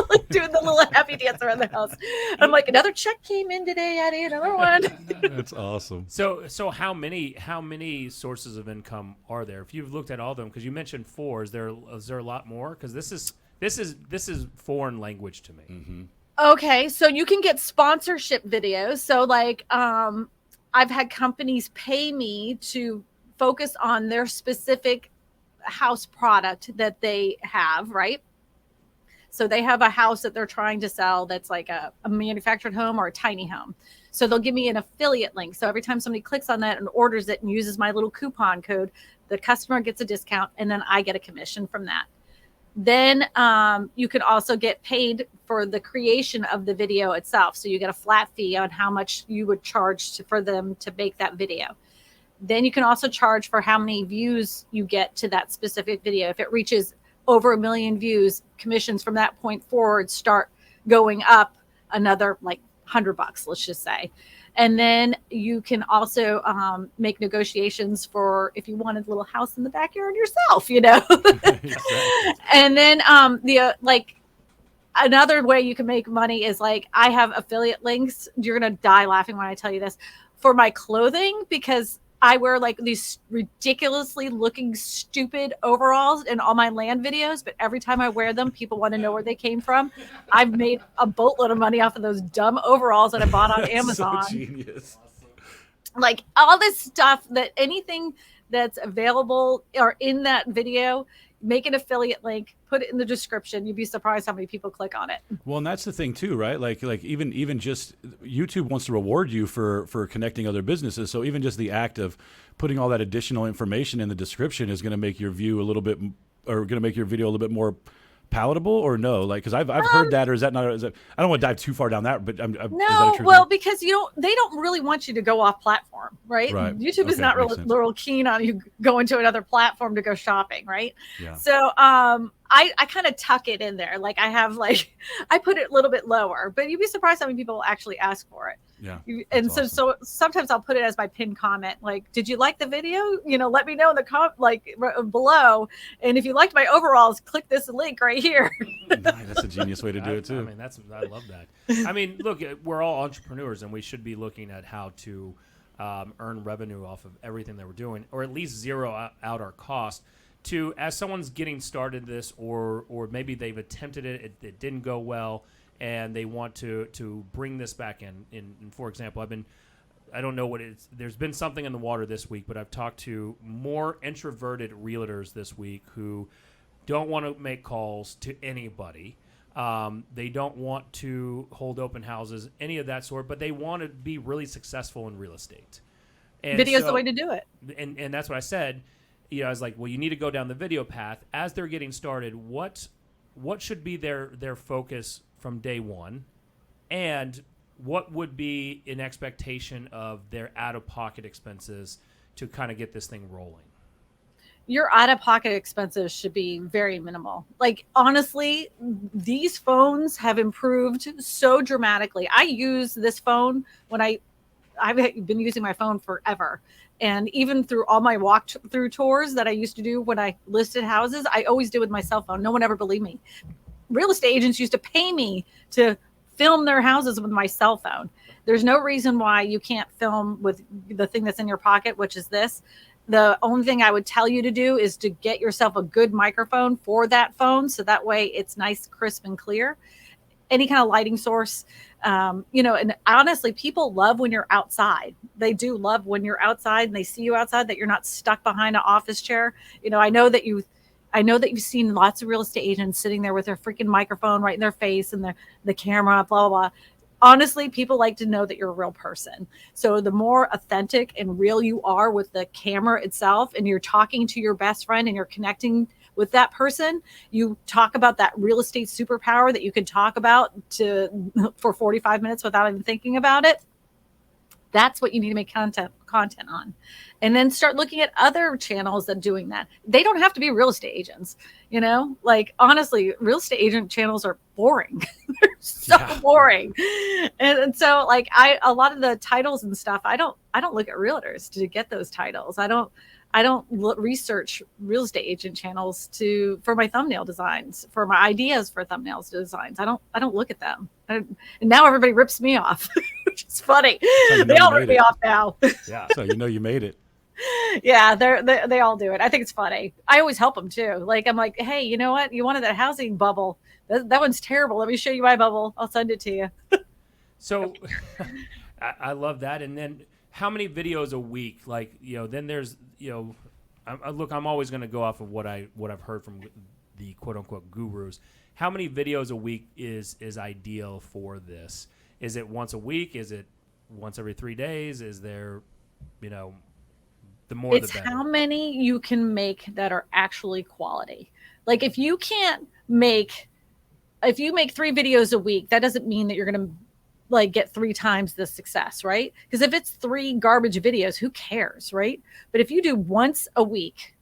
like doing the little happy dance around the house. I'm like, another check came in today, Eddie, another one. That's awesome. So how many sources of income are there? If you've looked at all of them, because you mentioned 4, is there a lot more? Because this is foreign language to me. Mm-hmm. Okay, so you can get sponsorship videos. So like I've had companies pay me to focus on their specific house product that they have, right? So they have a house that they're trying to sell that's like a manufactured home or a tiny home. So they'll give me an affiliate link. So every time somebody clicks on that and orders it and uses my little coupon code, the customer gets a discount and then I get a commission from that. Then you can also get paid for the creation of the video itself. So you get a flat fee on how much you would charge for them to make that video. Then you can also charge for how many views you get to that specific video. If it reaches over 1 million views, commissions from that point forward start going up another like $100, let's just say. And then you can also make negotiations for if you wanted a little house in the backyard yourself, you know. Exactly. And then like another way you can make money is like I have affiliate links. You're gonna die laughing when I tell you this, for my clothing, because I wear like these ridiculously looking stupid overalls in all my land videos, but every time I wear them, people want to know where they came from. I've made a boatload of money off of those dumb overalls that I bought on Amazon. So genius. Like all this stuff, that anything that's available or in that video, make an affiliate link, put it in the description. You'd be surprised how many people click on it. Well, and that's the thing too, right? Like even just YouTube wants to reward you for connecting other businesses. So even just the act of putting all that additional information in the description is going to make your view a little bit, or going to make your video a little bit more palatable, or no? Like, because I've heard that, or is that not? I don't want to dive too far down that, but no. Well, because they don't really want you to go off platform, right? Right. YouTube is not real keen on you going to another platform to go shopping, right? Yeah. So I kind of tuck it in there. Like I have I put it a little bit lower, but you'd be surprised how many people actually ask for it. Yeah. And so sometimes I'll put it as my pinned comment. Like, did you like the video? You know, let me know in the below. And if you liked my overalls, click this link right here. That's a genius way to do it too. I mean, I love that. I mean, look, we're all entrepreneurs, and we should be looking at how to earn revenue off of everything that we're doing, or at least zero out our cost. To, as someone's getting started this, or maybe they've attempted it didn't go well, and they want to bring this back in. For example, I don't know what it's. There's been something in the water this week, but I've talked to more introverted realtors this week who don't want to make calls to anybody. They don't want to hold open houses, any of that sort, but they want to be really successful in real estate. And Video's the way to do it. And that's what I said. You know, I was like, well, you need to go down the video path. As they're getting started, what should be their focus from day one, and what would be an expectation of their out-of-pocket expenses to kind of get this thing rolling? Your out-of-pocket expenses should be very minimal. Like, honestly, these phones have improved so dramatically. I use this phone when I've been using my phone forever. And even through all my walk-through tours that I used to do when I listed houses, I always did with my cell phone. No one ever believed me. Real estate agents used to pay me to film their houses with my cell phone. There's no reason why you can't film with the thing that's in your pocket, which is this. The only thing I would tell you to do is to get yourself a good microphone for that phone, so that way it's nice, crisp, and clear. Any kind of lighting source, and honestly, people love when you're outside. They do love when you're outside and they see you outside, that you're not stuck behind an office chair. You know, I know that you've seen lots of real estate agents sitting there with their freaking microphone right in their face and the camera, blah, blah, blah. Honestly, people like to know that you're a real person. So the more authentic and real you are with the camera itself, and you're talking to your best friend and you're connecting with that person, you talk about that real estate superpower that you can talk about for 45 minutes without even thinking about it. That's what you need to make content on. And then start looking at other channels that are doing that. They don't have to be real estate agents, like honestly, real estate agent channels are boring. They're so boring. And so like a lot of the titles and stuff, I don't look at realtors to get those titles. I don't research real estate agent channels for my thumbnail designs, for my ideas for thumbnails designs. I don't look at them. And now everybody rips me off, which is funny. They all rip me off now. Yeah. So you made it. Yeah, they all do it. I think it's funny. I always help them too. Like I'm like, hey, you know what? You wanted that housing bubble. That one's terrible. Let me show you my bubble. I'll send it to you. So I love that. And then how many videos a week? Like, then there's, I'm always going to go off of what I've heard from the quote unquote gurus. How many videos a week is ideal for this? Is it once a week? Is it once every 3 days? Is there, the more the better? It's how many you can make that are actually quality. Like if you make 3 videos a week, that doesn't mean that you're going to like get 3 times the success, right? Because if it's 3 garbage videos, who cares, right? But if you do once a week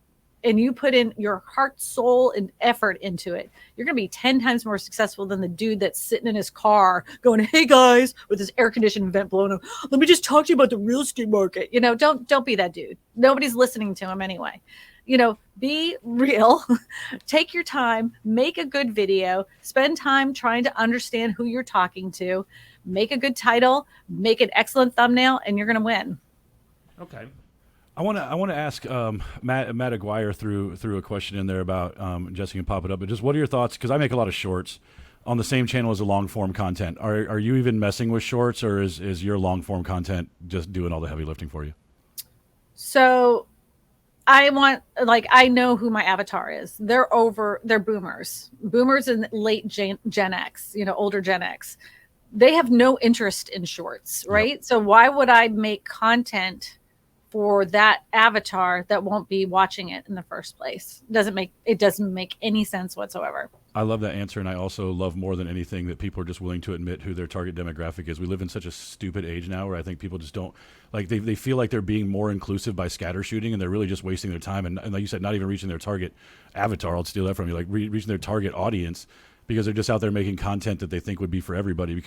and you put in your heart, soul, and effort into it, you're going to be 10 times more successful than the dude that's sitting in his car going, hey guys, with his air conditioning vent blowing up. Let me just talk to you about the real estate market. Don't be that dude. Nobody's listening to him anyway. Be real, take your time, make a good video, spend time trying to understand who you're talking to, make a good title, make an excellent thumbnail, and you're going to win. Okay. I want to ask Matt Aguirre threw a question in there about Jessica can pop it up, but just what are your thoughts? Because I make a lot of shorts on the same channel as the long form content. Are you even messing with shorts, or is your long form content just doing all the heavy lifting for you? So I know who my avatar is. They're boomers and late Gen X, older Gen X. They have no interest in shorts, right? Yep. So why would I make content for that avatar that won't be watching it in the first place? It doesn't make any sense whatsoever. I love that answer, and I also love more than anything that people are just willing to admit who their target demographic is. We live in such a stupid age now where I think people just don't, like, they feel like they're being more inclusive by scatter shooting, and they're really just wasting their time. And like you said, not even reaching their target avatar. I'll steal that from you. Like reaching their target audience, because they're just out there making content that they think would be for everybody.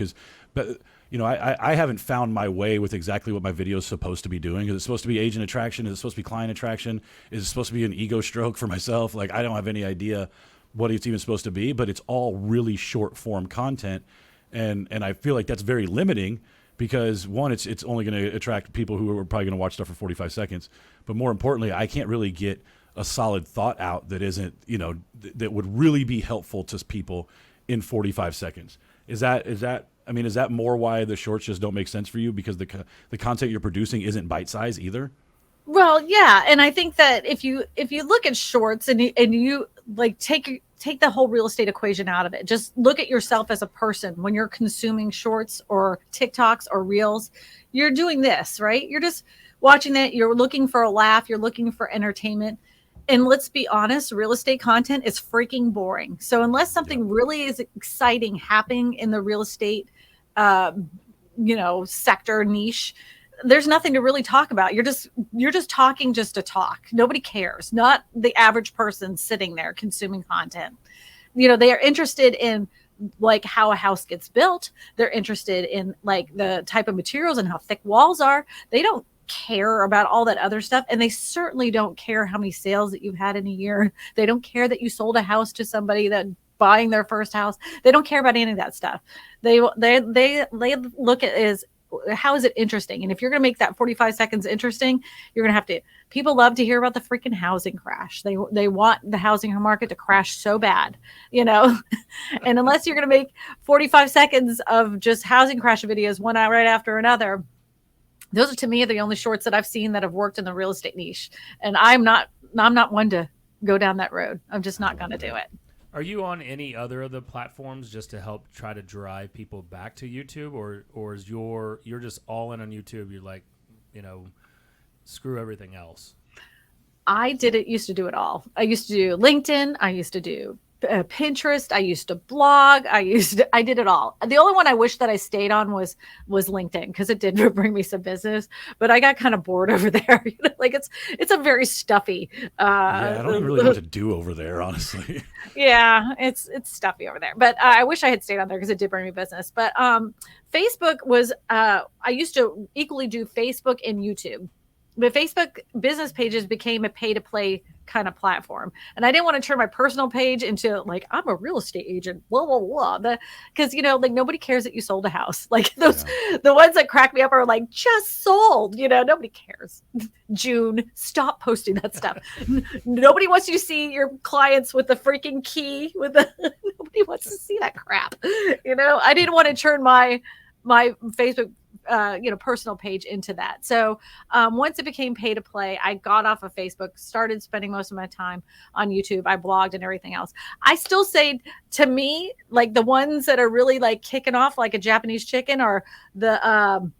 But I haven't found my way with exactly what my video is supposed to be doing. Is it supposed to be agent attraction? Is it supposed to be client attraction? Is it supposed to be an ego stroke for myself? Like, I don't have any idea what it's even supposed to be, but it's all really short form content. And I feel like that's very limiting, because one, it's only going to attract people who are probably going to watch stuff for 45 seconds. But more importantly, I can't really get a solid thought out that isn't, that would really be helpful to people in 45 seconds. Is that more why the shorts just don't make sense for you? Because the content you're producing isn't bite size either? Well, yeah. And I think that if you look at shorts and you like take the whole real estate equation out of it, just look at yourself as a person when you're consuming shorts or TikToks or reels, you're doing this, right? You're just watching it. You're looking for a laugh. You're looking for entertainment. And let's be honest, real estate content is freaking boring. So unless something really is exciting happening in the real estate, sector niche, there's nothing to really talk about. You're just talking just to talk. Nobody cares. Not the average person sitting there consuming content. They are interested in like how a house gets built. They're interested in like the type of materials and how thick walls are. They don't care about all that other stuff, and they certainly don't care how many sales that you've had in a year. They don't care that you sold a house to somebody that buying their first house. They don't care about any of that stuff. They look at it as, how is it interesting? And if you're going to make that 45 seconds interesting, you're going to have to. People love to hear about the freaking housing crash. They want the housing market to crash so bad, and unless you're going to make 45 seconds of just housing crash videos one right after another, those are, to me, the only shorts that I've seen that have worked in the real estate niche. And I'm not one to go down that road. I'm just not going to do it. Are you on any other of the platforms just to help try to drive people back to YouTube, or is you're just all in on YouTube? You're like, screw everything else. I used to do it all. I used to do LinkedIn. I used to do Pinterest. I used to blog. I did it all. The only one I wish that I stayed on was LinkedIn, because it did bring me some business, but I got kind of bored over there. Like it's a very stuffy. Yeah, I don't even really know what to do over there, honestly. Yeah, it's stuffy over there. But I wish I had stayed on there because it did bring me business. But Facebook was I used to equally do Facebook and YouTube. But Facebook business pages became a pay to play kind of platform. And I didn't want to turn my personal page into like, I'm a real estate agent, blah, blah, blah. Because, like nobody cares that you sold a house. Like those, the ones that crack me up are like, just sold, nobody cares. June, stop posting that stuff. Nobody wants you to see your clients with the freaking key nobody wants to see that crap. I didn't want to turn my Facebook personal page into that. So once it became pay to play, I got off of Facebook, started spending most of my time on YouTube. I blogged and everything else. I still say, to me, like the ones that are really like kicking off like a Japanese chicken are the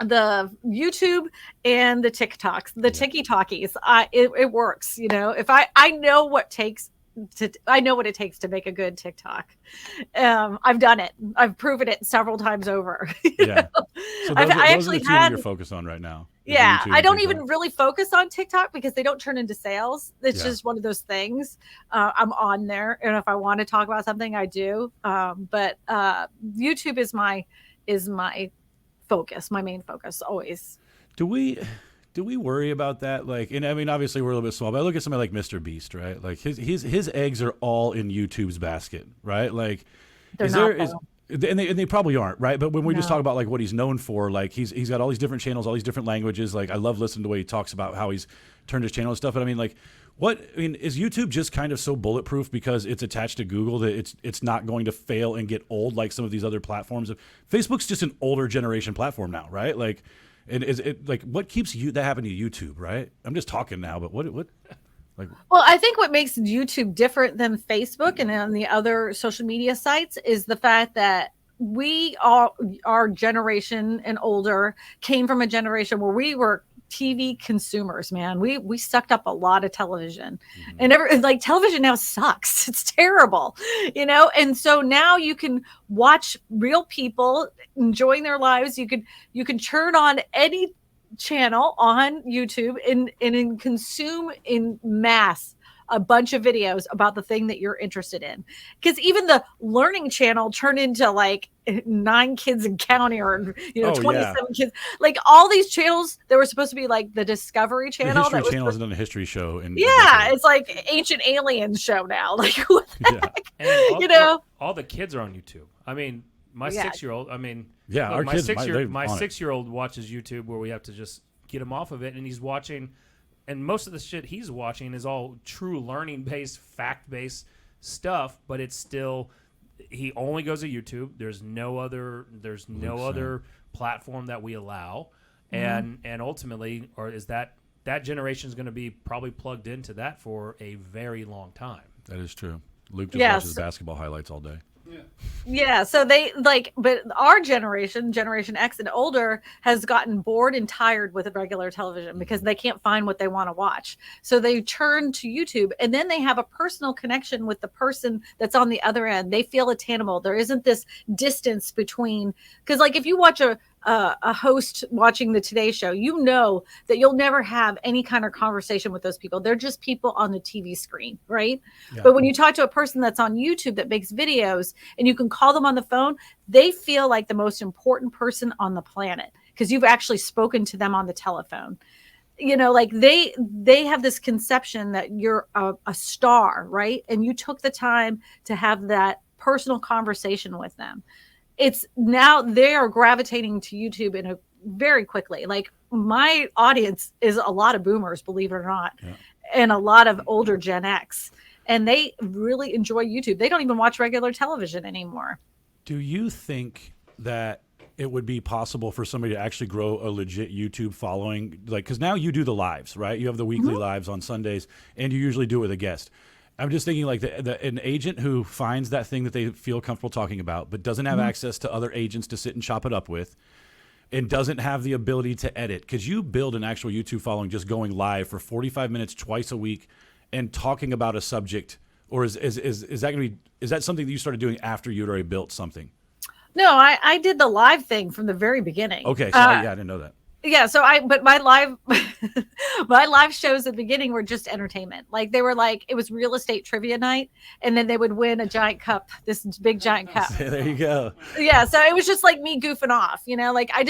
YouTube and the TikToks, the TikTokies. It works. If I know what it takes to make a good TikTok. I've done it. I've proven it several times over. Yeah. So those I actually are the two that you're focused on right now. Yeah. I don't TikTok. even really focus on TikTok because they don't turn into sales. It's just one of those things. I'm on there, and if I want to talk about something, I do. But YouTube is my focus, my main focus always. Do we worry about that? Like, and I mean, obviously we're a little bit small, but I look at somebody like Mr. Beast, right? Like his eggs are all in YouTube's basket, right? Like, and they probably aren't, right? But when we just talk about like what he's known for, like he's got all these different channels, all these different languages. Like I love listening to the way he talks about how he's turned his channel and stuff. But I mean, like, is YouTube just kind of so bulletproof because it's attached to Google that it's not going to fail and get old like some of these other platforms? Facebook's just an older generation platform now, right? Like. And is it like what keeps that happening to YouTube, right? I'm just talking now, but what like? Well, I think what makes YouTube different than Facebook and on the other social media sites is the fact that our generation and older came from a generation where we were TV consumers, man. We sucked up a lot of television, and like television now sucks. It's terrible, and so now you can watch real people enjoying their lives. You can turn on any channel on YouTube and consume in mass a bunch of videos about the thing that you're interested in. Because even the learning channel turned into like 9 kids and counting, or 27 kids. Like all these channels that were supposed to be like the Discovery Channel. The History Channel has done a history show. It's like Ancient Aliens show now. Like what the heck? And all the kids are on YouTube. I mean, my 6-year-old. I mean, our my kids. My 6-year-old watches YouTube, where we have to just get him off of it, and he's watching. And most of the shit he's watching is all true learning-based, fact-based stuff, but it's still he only goes to YouTube. There's no other platform that we allow. And ultimately, or is that generation is going to be probably plugged into that for a very long time. That is true. Luke just watches basketball highlights all day. Yeah, so they but our Generation X and older, has gotten bored and tired with regular television because they can't find what they want to watch. So they turn to YouTube, and then they have a personal connection with the person that's on the other end. They feel attainable. There isn't this distance between, because like if you watch a host watching the Today Show, that you'll never have any kind of conversation with those people. They're just people on the TV screen, right? Yeah. But when you talk to a person that's on YouTube that makes videos and you can call them on the phone, they feel like the most important person on the planet because you've actually spoken to them on the telephone. Like they have this conception that you're a star, right? And you took the time to have that personal conversation with them. It's now they are gravitating to YouTube very quickly. Like my audience is a lot of boomers, believe it or not, and a lot of older Gen X, and they really enjoy YouTube. They don't even watch regular television anymore. Do you think that it would be possible for somebody to actually grow a legit YouTube following? Like, because now you do the lives, right? You have the weekly lives on Sundays, and you usually do it with a guest. I'm just thinking like an agent who finds that thing that they feel comfortable talking about, but doesn't have access to other agents to sit and chop it up with, and doesn't have the ability to edit. Because you build an actual YouTube following just going live for 45 minutes twice a week and talking about a subject or is that going to be, is that something that you started doing after you'd already built something? No, I did the live thing from the very beginning. Okay, so yeah, I didn't know that. Yeah, so but my live my live shows at the beginning were just entertainment. Like they were like, it was real estate trivia night, and then they would win a giant cup, this big giant cup. There you go. Yeah, so it was just like me goofing off, like I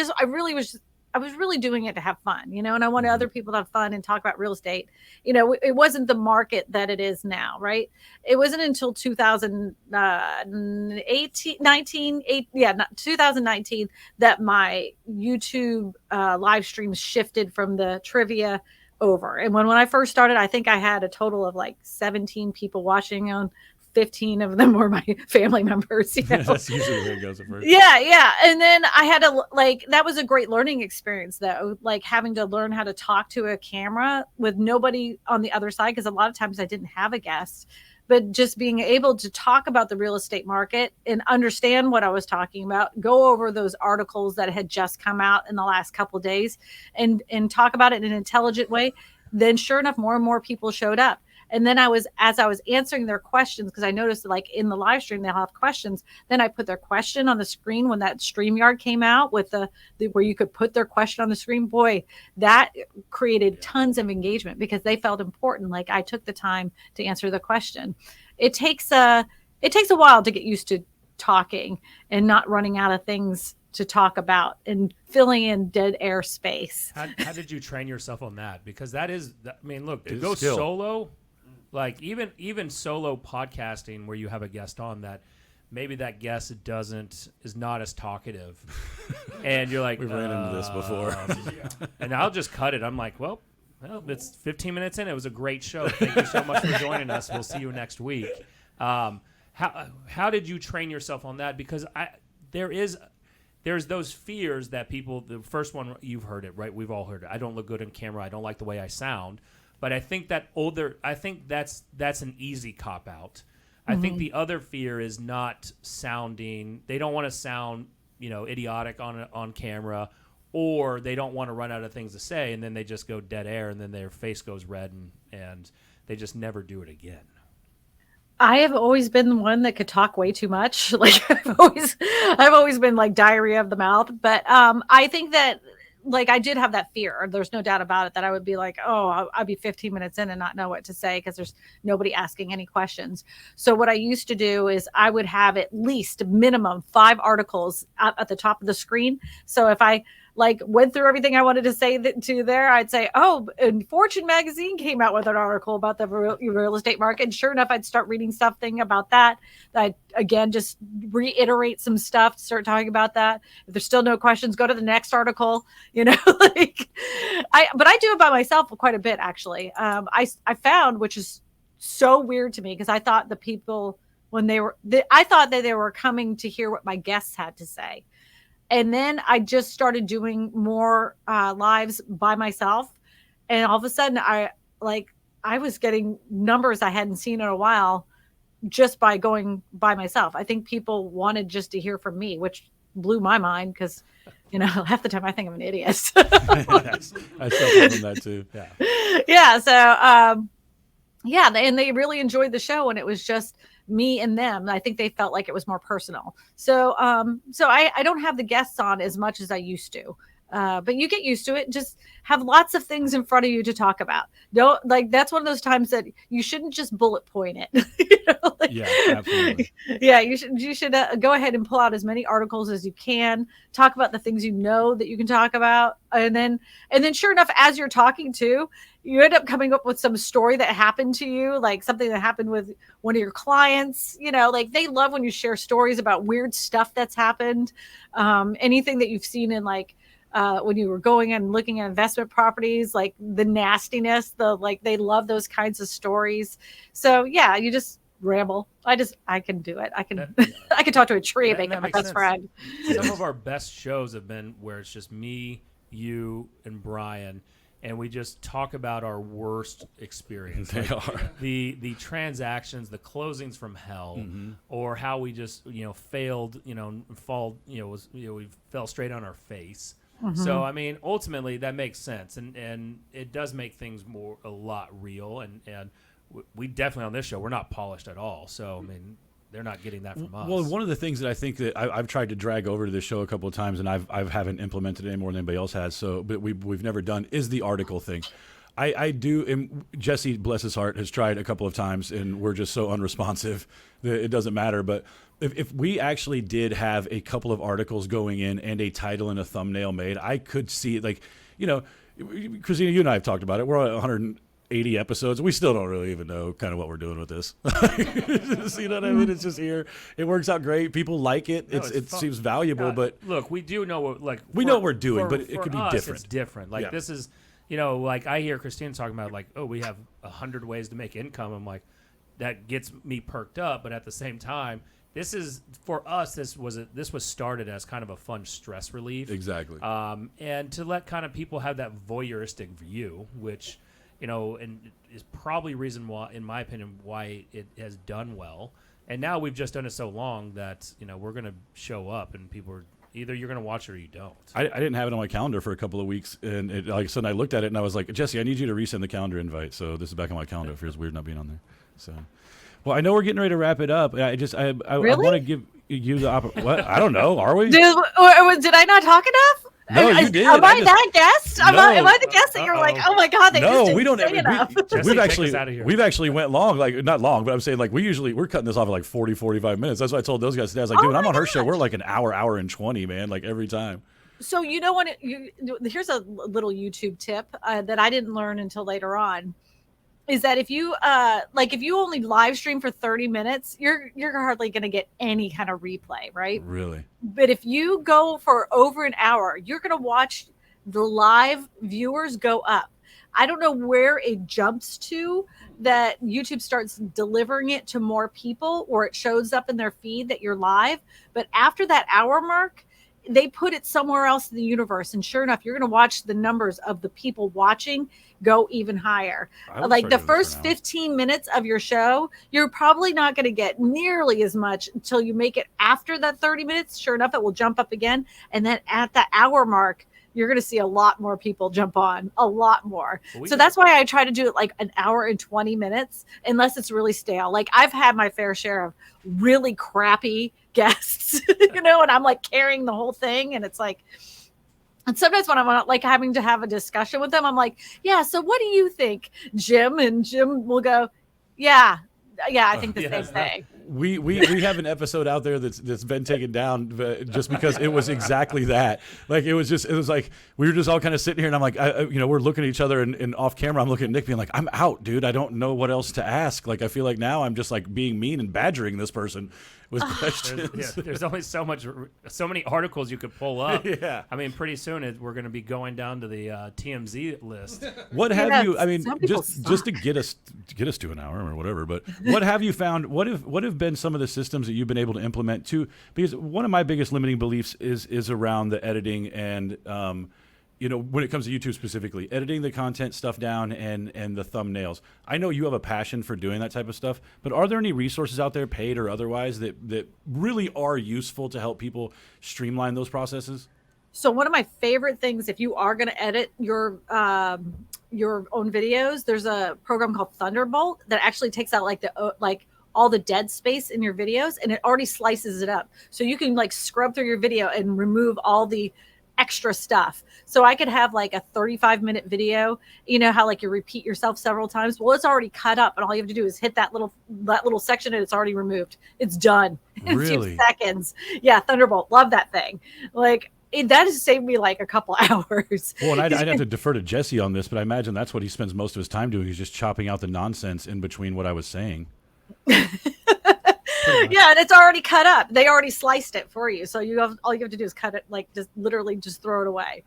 was really doing it to have fun, and I wanted other people to have fun and talk about real estate. It wasn't the market that it is now, right? It wasn't until 2019 that my YouTube live streams shifted from the trivia over. And when I first started, I think I had a total of like 17 people watching on 15 of them were my family members. That's usually where it goes at first. Yeah. And then I had to that was a great learning experience though, like having to learn how to talk to a camera with nobody on the other side. Cause a lot of times I didn't have a guest, but just being able to talk about the real estate market and understand what I was talking about, go over those articles that had just come out in the last couple of days and talk about it in an intelligent way. Then sure enough, more and more people showed up. And then as I was answering their questions, because I noticed that like in the live stream, they'll have questions. Then I put their question on the screen when that StreamYard came out with the where you could put their question on the screen. Boy, that created tons of engagement because they felt important. Like I took the time to answer the question. It takes a while to get used to talking and not running out of things to talk about and filling in dead air space. How did you train yourself on that? Because that is, I mean, look, to It's go still- solo, like even solo podcasting where you have a guest on that maybe that guest is not as talkative, and you're like, We've ran into this before. And I'll just cut it. I'm like, well, it's 15 minutes in. It was a great show. Thank you so much for joining us. We'll see you next week. How did you train yourself on that? Because there's those fears that people, the first one, you've heard it, right? We've all heard it. I don't look good on camera. I don't like the way I sound. But I think that's an easy cop out. I think the other fear is not sounding, they don't want to sound, idiotic on camera, or they don't want to run out of things to say, and then they just go dead air, and then their face goes red, and they just never do it again. I have always been the one that could talk way too much. Like I've always been like diarrhea of the mouth. But I think that like I did have that fear. There's no doubt about it that I would be like, oh, I'd be 15 minutes in and not know what to say because there's nobody asking any questions. So what I used to do is I would have at least minimum 5 articles at the top of the screen. So if I like went through everything I wanted to say to there, I'd say, oh, and Fortune magazine came out with an article about the real estate market. And sure enough, I'd start reading something about that. I'd again, just reiterate some stuff, start talking about that. If there's still no questions, go to the next article, but I do it by myself quite a bit, actually. I found, which is so weird to me, because I thought the people, I thought that they were coming to hear what my guests had to say. And then I just started doing more lives by myself. And all of a sudden I was getting numbers I hadn't seen in a while just by going by myself. I think people wanted just to hear from me, which blew my mind because, half the time I think I'm an idiot. I suffer from that too. Yeah. Yeah. So, and they really enjoyed the show, and it was just me and them. I think they felt like it was more personal. So I don't have the guests on as much as I used to. But you get used to it. Just have lots of things in front of you to talk about. That's one of those times that you shouldn't just bullet point it. Yeah, absolutely. Yeah, you should go ahead and pull out as many articles as you can. Talk about the things that you can talk about, and then sure enough, as you're talking to, you end up coming up with some story that happened to you, like something that happened with one of your clients. They love when you share stories about weird stuff that's happened, anything that you've seen in when you were going and looking at investment properties, like the nastiness, they love those kinds of stories. So yeah, you just ramble. I can do it. I can talk to a tree and make it my best friend. Some of our best shows have been where it's just me, you, and Brian, and we just talk about our worst experience. They are. The transactions, the closings from hell, or how we just failed, we fell straight on our face. So I mean, ultimately that makes sense, and it does make things a lot real, and we definitely on this show we're not polished at all. So I mean, they're not getting that from us. Well, one of the things that I think that I've tried to drag over to this show a couple of times, and I haven't implemented it any more than anybody else has. So, but we've never done is the article thing. I do. And Jesse, bless his heart, has tried a couple of times, and we're just so unresponsive that it doesn't matter. But if we actually did have a couple of articles going in and a title and a thumbnail made, I could see like, Kristina, you and I have talked about it. We're on 180 episodes. We still don't really even know kind of what we're doing with this. You know what I mean? It's just here. It works out great. People like it. No, it fun. seems valuable, but look, we do know what we know what we're doing, but it could be us, different. It's different. Like this is, like I hear Kristina talking about like, oh, we have 100 ways to make income. I'm like, that gets me perked up, but at the same time, this is for us. This was started as kind of a fun stress relief, Exactly. and to let kind of people have that voyeuristic view, which and is probably reason why, in my opinion, why it has done well. And now we've just done it so long that we're going to show up, and people are either you're going to watch it or you don't. I didn't have it on my calendar for a couple of weeks, and like I said, I looked at it and I was like, Jesse, I need you to resend the calendar invite. So this is back on my calendar. It feels weird not being on there. So, well, I know we're getting ready to wrap it up. I Really? want to give you the what? I don't know. Are we? Did I not talk enough? No, you did. Am I that guest? Am I the guest that you're like, oh my god, they just No, didn't we don't. say enough. We've actually went long, like not long, but I'm saying like we're cutting this off at like 40, 45 minutes. That's what I told those guys today. I was like, dude, when I'm on her show, we're like an hour and 20, man, like every time. So here's a little YouTube tip that I didn't learn until later on, is that if you only live stream for 30 minutes, you're hardly going to get any kind of replay, right? Really? But if you go for over an hour, you're going to watch the live viewers go up. I don't know where it jumps to that YouTube starts delivering it to more people, or it shows up in their feed that you're live. But after that hour mark, they put it somewhere else in the universe. And sure enough, you're going to watch the numbers of the people watching go even higher. Like the first 15 minutes of your show, you're probably not going to get nearly as much until you make it after that 30 minutes. Sure enough, it will jump up again. And then at that hour mark, you're going to see a lot more people jump on, a lot more. So that's why I try to do it like an hour and 20 minutes, unless it's really stale. Like I've had my fair share of really crappy guests, and I'm like carrying the whole thing. And it's like, and sometimes when I'm like having to have a discussion with them, I'm like, yeah, so what do you think, Jim? And Jim will go, yeah, I think the same thing. We have an episode out there that's been taken down just because it was exactly that. Like it was like we were just all kind of sitting here, and I'm like, we're looking at each other, and off camera, I'm looking at Nick, being like, I'm out, dude. I don't know what else to ask. Like I feel like now I'm just like being mean and badgering this person with questions. There's only so many articles you could pull up. Yeah. I mean, pretty soon we're going to be going down to the TMZ list. What have you? I mean, just to get us to an hour or whatever. But what have you found? What have been some of the systems that you've been able to implement too? Because one of my biggest limiting beliefs is around the editing and when it comes to YouTube specifically, editing the content stuff down and the thumbnails. I know you have a passion for doing that type of stuff, but are there any resources out there, paid or otherwise, that really are useful to help people streamline those processes? So one of my favorite things, if you are going to edit your own videos, there's a program called Thunderbolt that actually takes out all the dead space in your videos, and it already slices it up. So you can like scrub through your video and remove all the extra stuff. So I could have like a 35-minute video, how like you repeat yourself several times. Well, it's already cut up, and all you have to do is hit that little section, and it's already removed. It's done in a few seconds. Yeah, Thunderbolt, love that thing. Like that has saved me like a couple hours. Well, and I'd have to defer to Jesse on this, but I imagine that's what he spends most of his time doing, is just chopping out the nonsense in between what I was saying. Yeah, and it's already cut up. They already sliced it for you. So all you have to do is cut it, like just literally just throw it away.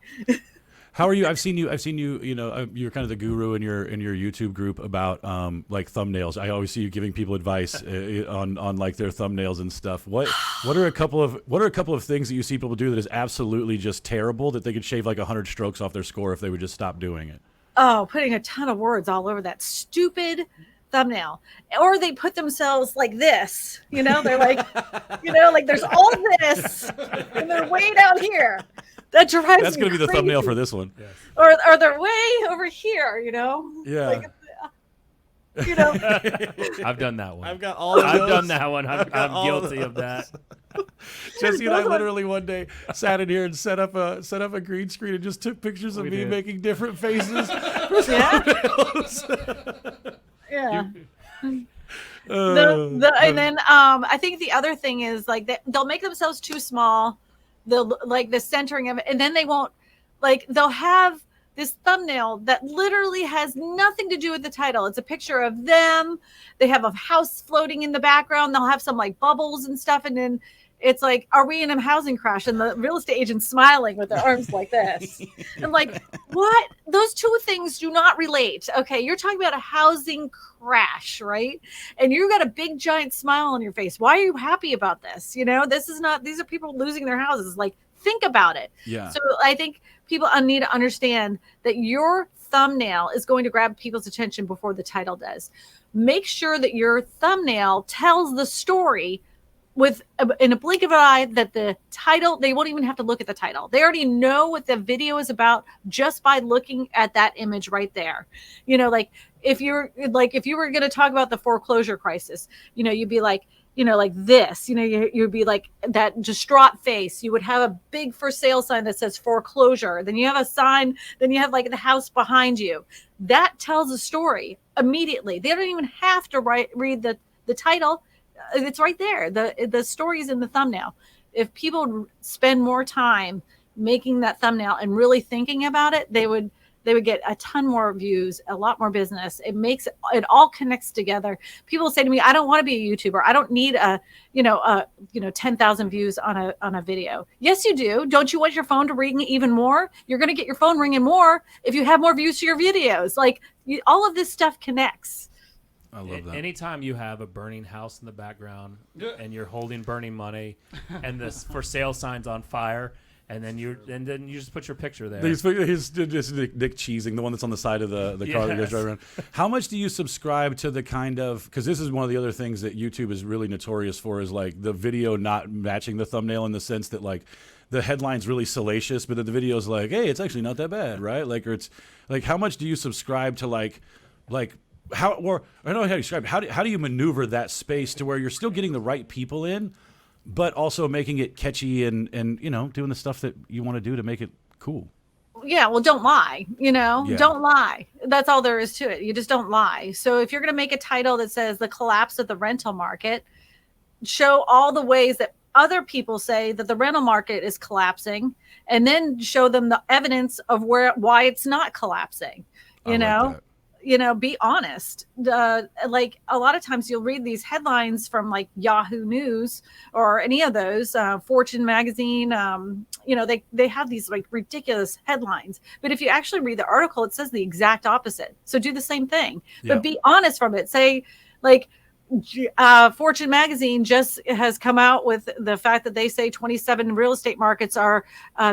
How are you? I've seen you, you're kind of the guru in your YouTube group about like thumbnails. I always see you giving people advice on like their thumbnails and stuff. What are a couple of things that you see people do that is absolutely just terrible, that they could shave like 100 strokes off their score if they would just stop doing it? Oh, putting a ton of words all over that stupid thumbnail, or they put themselves like this, they're like, like there's all this and they're way down here. That drives That's going to be the thumbnail for this one. Yes. Or they're way over here, Yeah. You know, I've done that one. I've got all of I've those. done that one. I've got I'm all of guilty of that. Jesse and I literally one day sat in here and set up a green screen and just took pictures of We me did. making different faces. yeah, yeah. And then I think the other thing is like they'll make themselves too small. They'll like the centering of it, and then they won't like they'll have this thumbnail that literally has nothing to do with the title. It's a picture of them. They have a house floating in the background. They'll have some like bubbles and stuff, and then it's like, are we in a housing crash? And the real estate agent's smiling with their arms like this. And like, what? Those two things do not relate. Okay, you're talking about a housing crash, right? And you've got a big giant smile on your face. Why are you happy about this? You know, this is not, these are people losing their houses. Like, think about it. Yeah. So I think people need to understand that your thumbnail is going to grab people's attention before the title does. Make sure that your thumbnail tells the story with in a blink of an eye, that the title, they won't even have to look at the title. They already know what the video is about just by looking at that image right there. You know, like if you were going to talk about the foreclosure crisis, you know, you'd be like, you know, like this, you know, you'd be like that distraught face. You would have a big for sale sign that says foreclosure. Then you have a sign, then you have like the house behind you. That tells a story immediately. They don't even have to read the title. It's right there. The story is in the thumbnail. If people spend more time making that thumbnail and really thinking about it, they would get a ton more views, a lot more business. It all connects together. People say to me, I don't want to be a YouTuber. I don't need 10,000 views on a video. Yes, you do. Don't you want your phone to ring even more? You're going to get your phone ringing more if you have more views to your videos. Like all of this stuff connects. I love that. Anytime you have a burning house in the background and you're holding burning money and this for sale signs on fire, and then you just put your picture there. He's just Nick cheesing, the one that's on the side of the car that goes right around. How much do you subscribe to the kind of, because this is one of the other things that YouTube is really notorious for, is like the video not matching the thumbnail, in the sense that like the headline's really salacious, but then the video's like, hey, it's actually not that bad, right? Like, or it's like, how much do you subscribe to like how, or I don't know how to describe it. How do you maneuver that space to where you're still getting the right people in, but also making it catchy and you know, doing the stuff that you want to do to make it cool? Yeah, well, don't lie, you know, Yeah. Don't lie. That's all there is to it. You just don't lie. So if you're going to make a title that says the collapse of the rental market, show all the ways that other people say that the rental market is collapsing, and then show them the evidence of why it's not collapsing, I like that. You know, be honest. Like a lot of times you'll read these headlines from like Yahoo News or any of those, Fortune magazine. You know, they have these like ridiculous headlines, but if you actually read the article, it says the exact opposite. So do the same thing, but be honest from it. Say like, Fortune magazine just has come out with the fact that they say 27 real estate markets are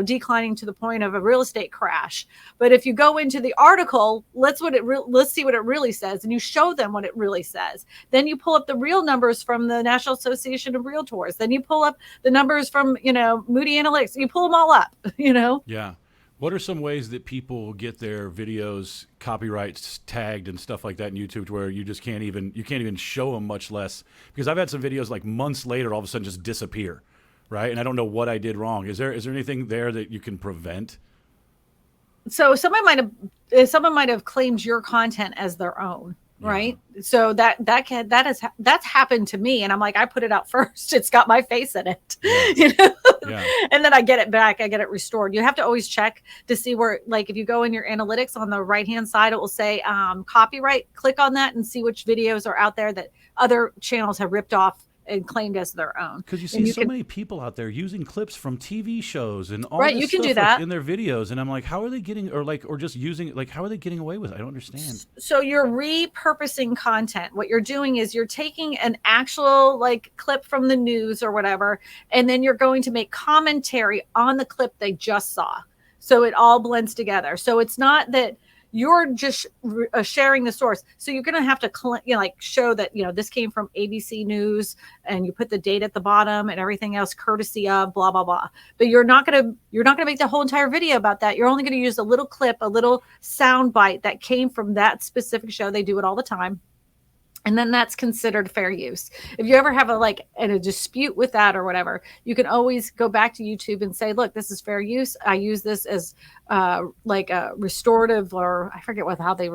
declining to the point of a real estate crash. But if you go into the article, let's see what it really says, and you show them what it really says. Then you pull up the real numbers from the National Association of Realtors. Then you pull up the numbers from, you know, Moody Analytics. You pull them all up, you know. Yeah. What are some ways that people get their videos copyrights tagged and stuff like that in YouTube, to where you can't even show them, much less? Because I've had some videos like months later all of a sudden just disappear, right? And I don't know what I did wrong. Is there anything there that you can prevent? So someone might have claimed your content as their own. Right. So that's happened to me. And I'm like, I put it out first. It's got my face in it, you know, and then I get it back. I get it restored. You have to always check to see where, like, if you go in your analytics on the right-hand side, it will say copyright. Click on that and see which videos are out there that other channels have ripped off and claimed as their own. Because you see many people out there using clips from TV shows and all right, this you can stuff do that in their videos, and I'm like, how are they getting, or just using it? Like, how are they getting away with it? I don't understand. So you're repurposing content. What you're doing is you're taking an actual like clip from the news or whatever, and then you're going to make commentary on the clip they just saw. So it all blends together. So it's not that you're just sharing the source. So you're going to have to, like, show that, you know, this came from ABC News, and you put the date at the bottom and everything else courtesy of blah, blah, blah. But you're not going to make the whole entire video about that. You're only going to use a little clip, a little sound bite that came from that specific show. They do it all the time. And then that's considered fair use. If you ever have a dispute with that or whatever, you can always go back to YouTube and say, look, this is fair use. I use this as like a restorative, or I forget how they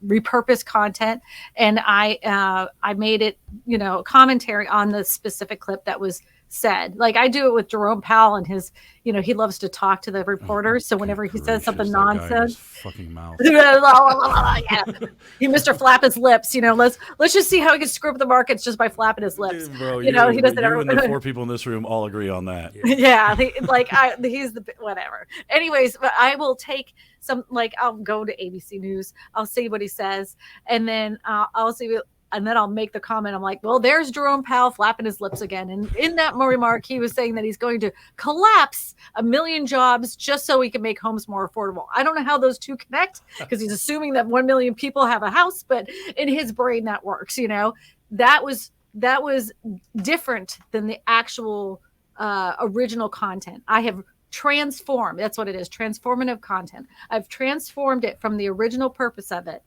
repurpose content. And I made it, commentary on the specific clip that was said. Like I do it with Jerome Powell and his, he loves to talk to the reporters. So whenever he says something nonsense, fucking mouth. Yeah. He Mr. Flap his lips, let's just see how he can screw up the markets just by flapping his lips. Bro, he does it. You and the 4 people in this room all agree on that. Yeah, he's the whatever. Anyways, but I will take some, I'll go to ABC News, I'll see what he says, and then I'll see. And then I'll make the comment. I'm like, well, there's Jerome Powell flapping his lips again. And in that remark, he was saying that he's going to collapse 1 million jobs just so he can make homes more affordable. I don't know how those two connect, because he's assuming that 1 million people have a house, but in his brain that works. That was different than the actual original content. I have transformed. That's what it is. Transformative content. I've transformed it from the original purpose of it,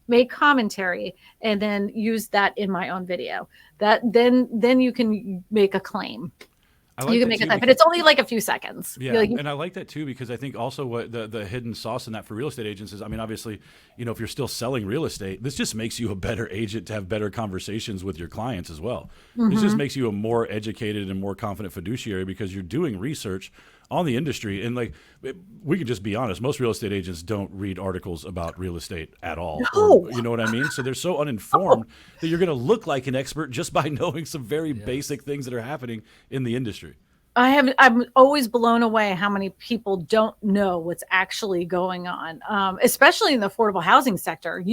made commentary, and then use that in my own video. That then you can make a claim. You can make a claim, but it's only like a few seconds. Yeah, and I like that too, because I think also what the hidden sauce in that for real estate agents is, I mean, obviously, if you're still selling real estate, this just makes you a better agent to have better conversations with your clients as well. This just makes you a more educated and more confident fiduciary, because you're doing research on the industry. And we can just be honest, most real estate agents don't read articles about real estate at all. No. You know what I mean? So they're so uninformed that you're going to look like an expert just by knowing some very basic things that are happening in the industry. I'm always blown away how many people don't know what's actually going on, especially in the affordable housing sector.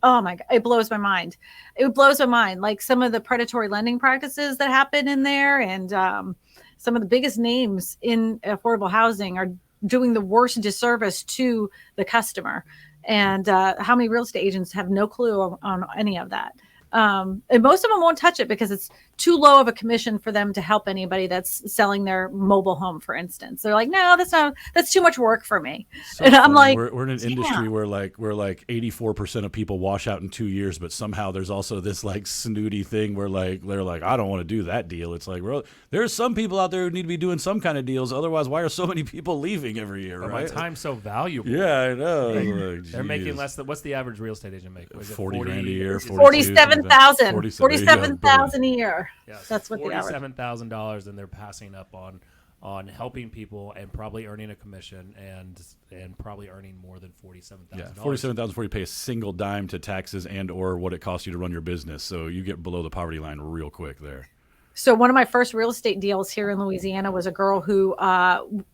Oh my God, it blows my mind. It blows my mind. Like some of the predatory lending practices that happen in there, and some of the biggest names in affordable housing are doing the worst disservice to the customer. And how many real estate agents have no clue on any of that? And most of them won't touch it because it's too low of a commission for them to help anybody that's selling their mobile home, for instance. They're like, no, that's too much work for me. So and I'm like, we're in an industry where like 84% of people wash out in 2 years, but somehow there's also this like snooty thing where they're like, I don't want to do that deal. It's like, well, there's some people out there who need to be doing some kind of deals. Otherwise, why are so many people leaving every year? But right? my time's so valuable. Yeah, I know. They're making less than, what's the average real estate agent make? Was it 40 grand a year. 47,000 a year. Yes, That's what the average. $47,000, and they're passing up on helping people and probably earning a commission and probably earning more than $47,000. Yeah, $47,000 before you pay a single dime to taxes and or what it costs you to run your business. So you get below the poverty line real quick there. So one of my first real estate deals here in Louisiana was a girl who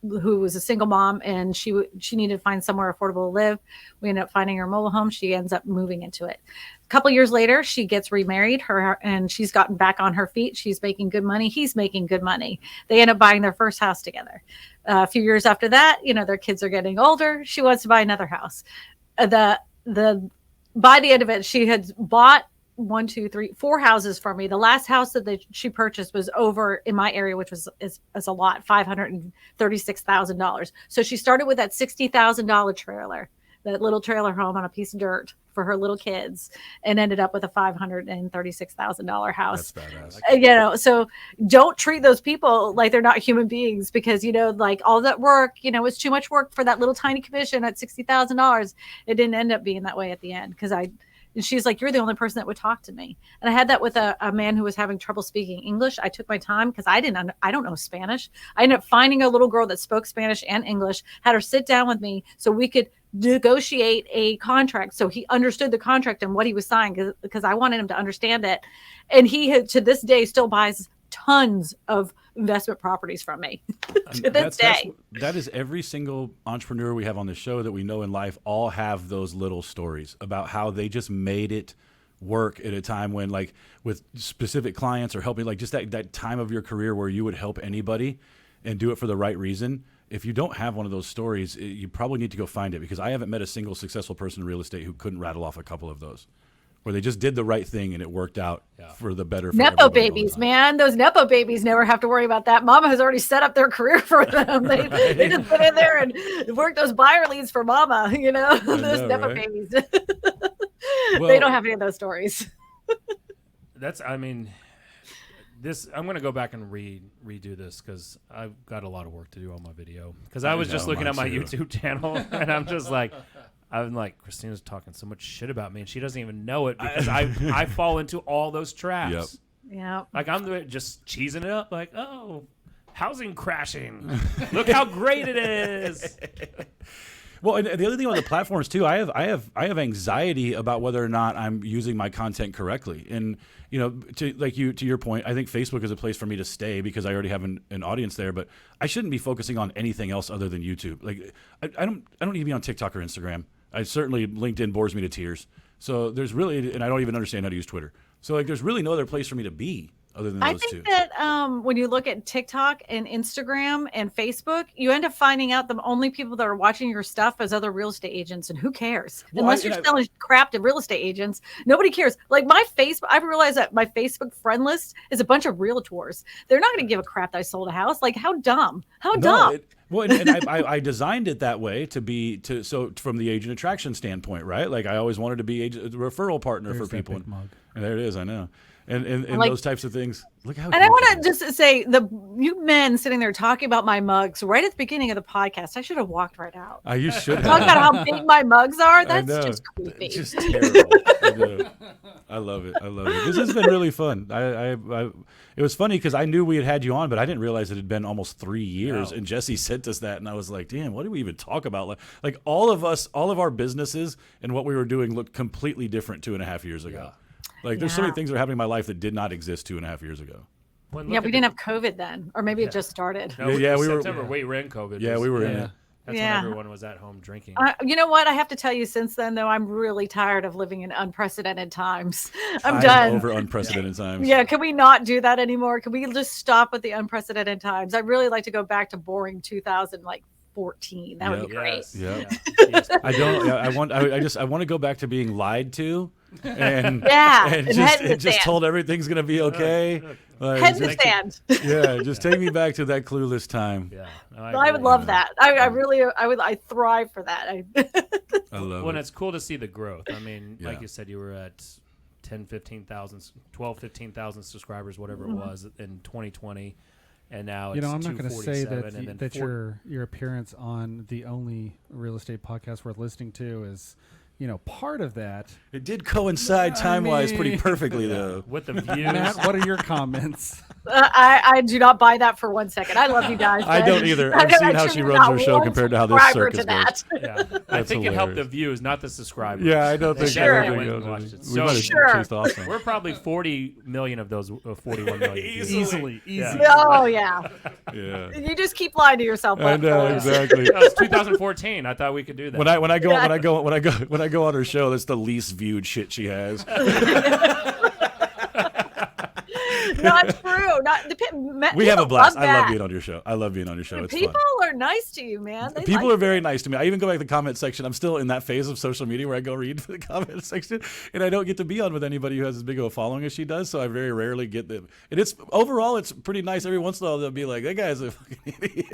was a single mom, and she needed to find somewhere affordable to live. We ended up finding her mobile home. She ends up moving into it. A couple years later, she gets remarried, and she's gotten back on her feet. She's making good money. He's making good money. They end up buying their first house together. A few years after that, their kids are getting older. She wants to buy another house. By the end of it, she had bought 4 houses from me. The last house that she purchased was over in my area, which was a lot, $536,000. So she started with that $60,000 trailer, that little trailer home on a piece of dirt for her little kids, and ended up with a $536,000 house. That's badass. So don't treat those people like they're not human beings, because like all that work, it's too much work for that little tiny commission at $60,000. It didn't end up being that way at the end, because and she's like, you're the only person that would talk to me. And I had that with a man who was having trouble speaking English. I took my time because I don't know Spanish. I ended up finding a little girl that spoke Spanish and English, had her sit down with me so we could negotiate a contract. So he understood the contract and what he was signing, because I wanted him to understand it. And he to this day still buys tons of investment properties from me to this day. That is every single entrepreneur we have on the show that we know in life all have those little stories about how they just made it work at a time when, like, with specific clients or helping, like just that time of your career where you would help anybody and do it for the right reason. If you don't have one of those stories, you probably need to go find it, because I haven't met a single successful person in real estate who couldn't rattle off a couple of those, where they just did the right thing and it worked out for the better. For Nepo babies, man. Those Nepo babies never have to worry about that. Mama has already set up their career for them. They just put in there and work those buyer leads for Mama, those Nepo babies. They don't have any of those stories. that's. I mean, this. I'm gonna go back and redo this because I've got a lot of work to do on my video. Because I was just looking at my YouTube channel and I'm just like. I'm like, Kristina's talking so much shit about me, and she doesn't even know it because I fall into all those traps. Yep. Yeah. Like I'm just cheesing it up, like, oh, housing crashing. Look how great it is. Well, and the other thing on the platforms too, I have anxiety about whether or not I'm using my content correctly. And to your point, I think Facebook is a place for me to stay because I already have an audience there. But I shouldn't be focusing on anything else other than YouTube. Like I don't need to be on TikTok or Instagram. I certainly LinkedIn bores me to tears. So there's really, and I don't even understand how to use Twitter. So like, there's really no other place for me to be other than those two. I think that when you look at TikTok and Instagram and Facebook, you end up finding out the only people that are watching your stuff as other real estate agents, and who cares? Well, Unless you're selling crap to real estate agents, nobody cares. Like my Facebook, I've realized that my Facebook friend list is a bunch of realtors. They're not going to give a crap that I sold a house. Like how dumb? How dumb? And I designed it that way so from the agent attraction standpoint, right? Like I always wanted to be a referral partner for people. And there it is. I know. And like, those types of things. Look how. And I want to just say, you men sitting there talking about my mugs right at the beginning of the podcast, I should have walked right out. You should have. Talk about how big my mugs are. That's just creepy. It's just terrible. I love it. This has been really fun. It was funny because I knew we had you on, but I didn't realize it had been almost 3 years. Wow. And Jesse sent us that, and I was like, damn, what did we even talk about? Like all of our businesses and what we were doing looked completely different 2.5 years ago. Yeah. Like, there's so many things that are happening in my life that did not exist 2.5 years ago. We didn't have COVID then, or maybe it just started. No, we were September. We were in COVID. Yeah, we were in it. That's when everyone was at home drinking. You know what? I have to tell you, since then, though, I'm really tired of living in unprecedented times. I'm done. Over unprecedented times. Yeah, can we not do that anymore? Can we just stop with the unprecedented times? I'd really like to go back to boring 2014. That would be great. Yeah. I want to go back to being lied to. And just told everything's gonna be okay. Like, head in the sand. Yeah, just take me back to that clueless time. Yeah, I would love that. I thrive for that. I love it. When it's cool to see the growth. I mean, like you said, you were at 15,000 subscribers, whatever it was in 2020, and now it's I'm not going to say that your appearance on the only real estate podcast worth listening to is. Part of that. It did coincide time-wise pretty perfectly, though. With the views. Matt, what are your comments? I do not buy that for 1 second. I love you guys. I don't either. I've seen how she runs her show compared to how this circus goes. Yeah. I think it helped the views, not the subscribers. Yeah, I don't think We're probably 40 million of those 41 million. Easily. Oh, yeah. You just keep lying to yourself. I know, exactly. That was 2014. I thought we could do that. When I go on her show, that's the least viewed shit she has. Not true. We have a blast. I love being on your show. It's people fun. are nice to you, man. People are very nice to me. I even go back to the comment section. I'm still in that phase of social media where I go read the comment section, and I don't get to be on with anybody who has as big of a following as she does. So I very rarely get them. And it's pretty nice. Every once in a while, they'll be like, "That guy's a fucking idiot."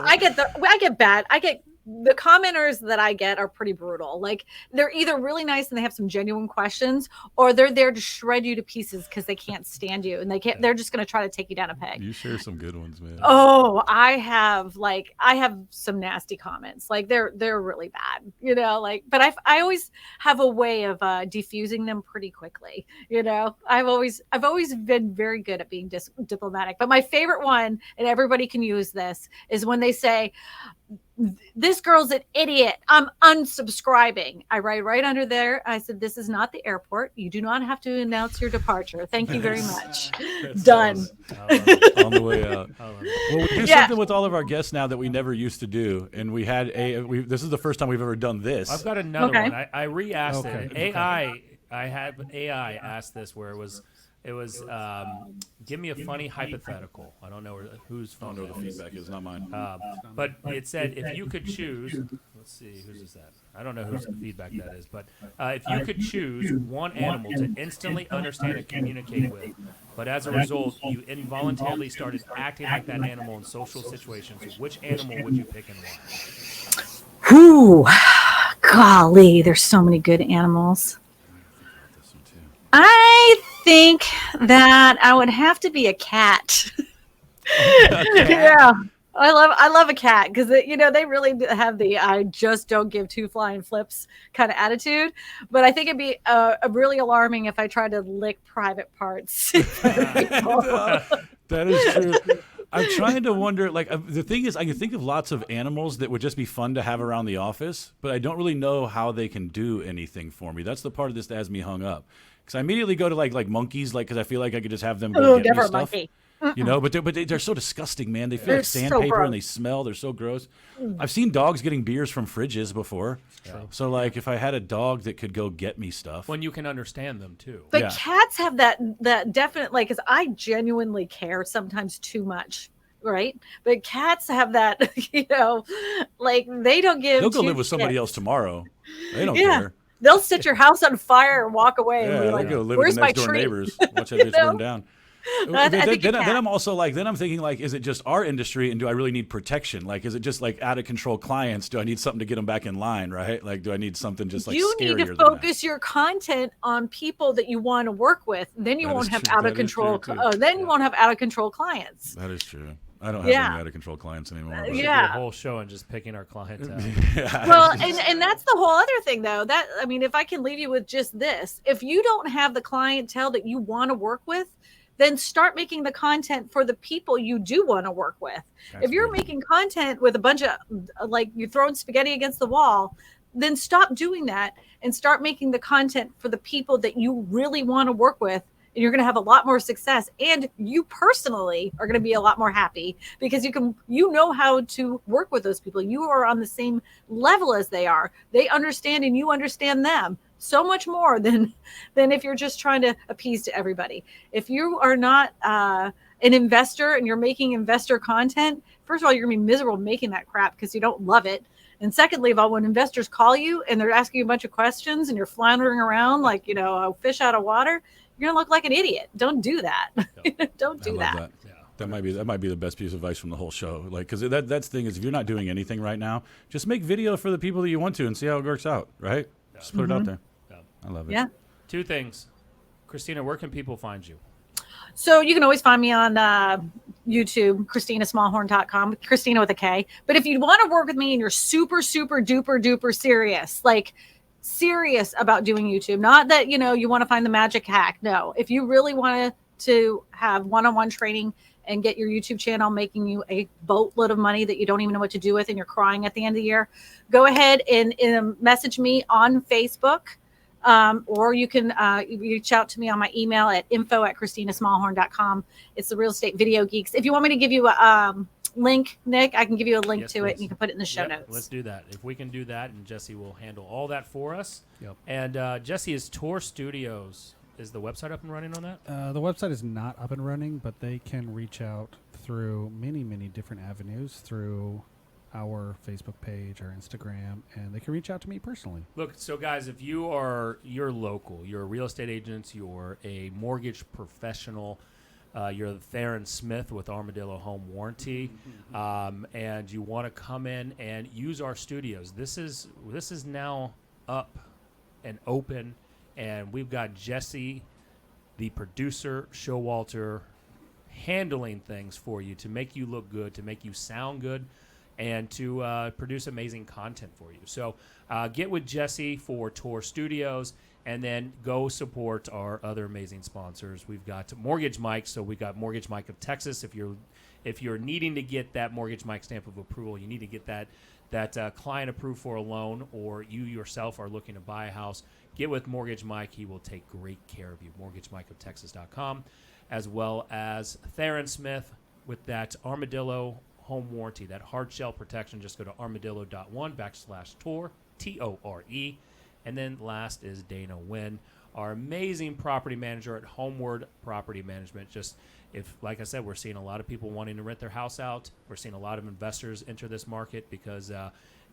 I get the commenters that I get are pretty brutal. Like they're either really nice and they have some genuine questions, or they're there to shred you to pieces because they can't stand you and they're just going to try to take you down a peg. You share some good ones, man. Oh, I have some nasty comments. Like they're really bad, but I always have a way of diffusing them pretty quickly. I've always been very good at being diplomatic, but my favorite one, and everybody can use this, is when they say, "This girl's an idiot. I'm unsubscribing." I write right under there. I said, "This is not the airport. You do not have to announce your departure. Thank you very much." Done. On the way out. Well, we do something with all of our guests now that we never used to do, and this is the first time we've ever done this. I've got another one. I re-asked it. I had AI ask this where it was give me a funny hypothetical. I don't know whose phone. I don't know the feedback is, not mine. But it said if you could choose, let's see, whose is that? I don't know whose feedback that is, but if you could choose one animal to instantly understand and communicate with, but as a result you involuntarily started acting like that animal in social situations, which animal would you pick and why? Whew, golly, there's so many good animals. I think that I would have to be a cat. Yeah. I love a cat because they really have the I just don't give two flying flips kind of attitude. But I think it'd be really alarming if I tried to lick private parts. That is true. I'm trying to wonder, like, the thing is, I can think of lots of animals that would just be fun to have around the office, but I don't really know how they can do anything for me. That's the part of this that has me hung up. Because I immediately go to like monkeys, like, because I feel like I could just have them go get me never stuff. Monkey. But they're so disgusting, man. They feel like sandpaper and they smell. They're so gross. I've seen dogs getting beers from fridges before. So like, if I had a dog that could go get me stuff, when you can understand them too. But cats have that definite, like, because I genuinely care sometimes too much, right? But cats have that, like they don't give. They'll go live with somebody else tomorroh. They don't care. They'll set your house on fire and walk away. Yeah, and be like, they go live where's with the my next door tree? neighbors. Watch how they burn down. Then I'm also like, then I'm thinking like, is it just our industry, and do I really need protection? Like, is it just like out of control clients? Do I need something to get them back in line, right? Like, do I need something just like you need to focus your content on people that you want to work with? Then you won't have out of control. You won't have out of control clients. That is true. I don't have any out of control clients anymore. We should do a whole show on just picking our clients out. Well, and that's the whole other thing, though. That, I mean, if I can leave you with just this, if you don't have the clientele that you want to work with, then start making the content for the people you do want to work with. If you're making content with a bunch of, like, you're throwing spaghetti against the wall, then stop doing that and start making the content for the people that you really want to work with. And you're going to have a lot more success. And you personally are going to be a lot more happy because you know how to work with those people. You are on the same level as they are. They understand and you understand them so much more than if you're just trying to appease to everybody. If you are not an investor and you're making investor content, first of all, you're going to be miserable making that crap because you don't love it. And secondly of all, when investors call you and they're asking you a bunch of questions and you're floundering around like, a fish out of water, you're going to look like an idiot. Don't do that. Don't do that. That might be the best piece of advice from the whole show. Like, because that's the thing is, if you're not doing anything right now, just make video for the people that you want to and see how it works out, right? Yeah. Just put it out there. Yeah. I love it. Yeah. Two things. Kristina, where can people find you? So you can always find me on YouTube, KristinaSmallhorn.com, Kristina with a K. But if you want to work with me and you're super, super duper duper serious, like serious about doing YouTube, not that, you want to find the magic hack. No, if you really want to have one-on-one training and get your YouTube channel making you a boatload of money that you don't even know what to do with and you're crying at the end of the year, go ahead and message me on Facebook. Or you can reach out to me on my email at info@KristinaSmallhorn.com. It's the Real Estate Video Geeks. If you want me to give you a link, Nick, I can give you a link to it and you can put it in the show notes. Let's do that. If we can do that, and Jesse will handle all that for us. Yep. And Jesse, is Tour Studios, is the website up and running on that? The website is not up and running, but they can reach out through many, many different avenues, through our Facebook page, our Instagram, and they can reach out to me personally. Look, so guys, if you're local, you're a real estate agent, you're a mortgage professional, you're Theron Smith with Armadillo Home Warranty, and you want to come in and use our studios. This is now up and open, and we've got Jesse, the producer, Showalter, handling things for you to make you look good, to make you sound good, and to produce amazing content for you. So get with Jesse for Tour Studios, and then go support our other amazing sponsors. We've got Mortgage Mike, so we've got Mortgage Mike of Texas. If you're needing to get that Mortgage Mike stamp of approval, you need to get that client approved for a loan, or you yourself are looking to buy a house, get with Mortgage Mike. He will take great care of you. MortgageMikeOfTexas.com, as well as Theron Smith with that Armadillo Home Warranty, that hard shell protection. Just go to armadillo.1/tour, TORE. And then last is Dana Wynn, our amazing property manager at Homeward Property Management. Just, like I said, we're seeing a lot of people wanting to rent their house out. We're seeing a lot of investors enter this market because,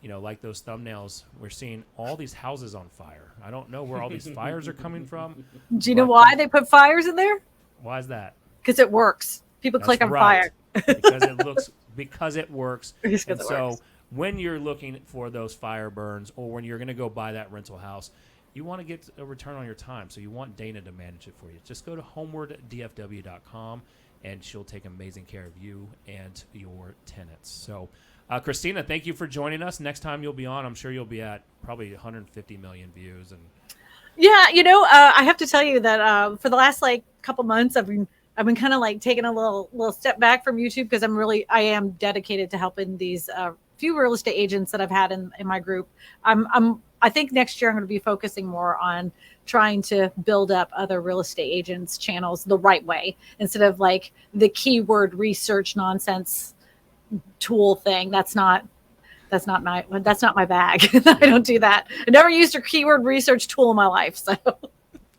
like those thumbnails, we're seeing all these houses on fire. I don't know where all these fires are coming from. Do you know why they put fires in there? Why is that? Because it works. People click on fire. Because it works. And so when you're looking for those fire burns, or when you're going to go buy that rental house, you want to get a return on your time. So you want Dana to manage it for you. Just go to homewarddfw.com, and she'll take amazing care of you and your tenants. So, Kristina, thank you for joining us. Next time you'll be on, I'm sure you'll be at probably 150 million views. And Yeah, I have to tell you that for the last couple months, I've been kind of taking a little step back from YouTube because I am dedicated to helping these few real estate agents that I've had in my group. I think next year I'm going to be focusing more on trying to build up other real estate agents channels the right way instead of the keyword research nonsense tool thing. That's not my bag. I don't do that. I never used a keyword research tool in my life. So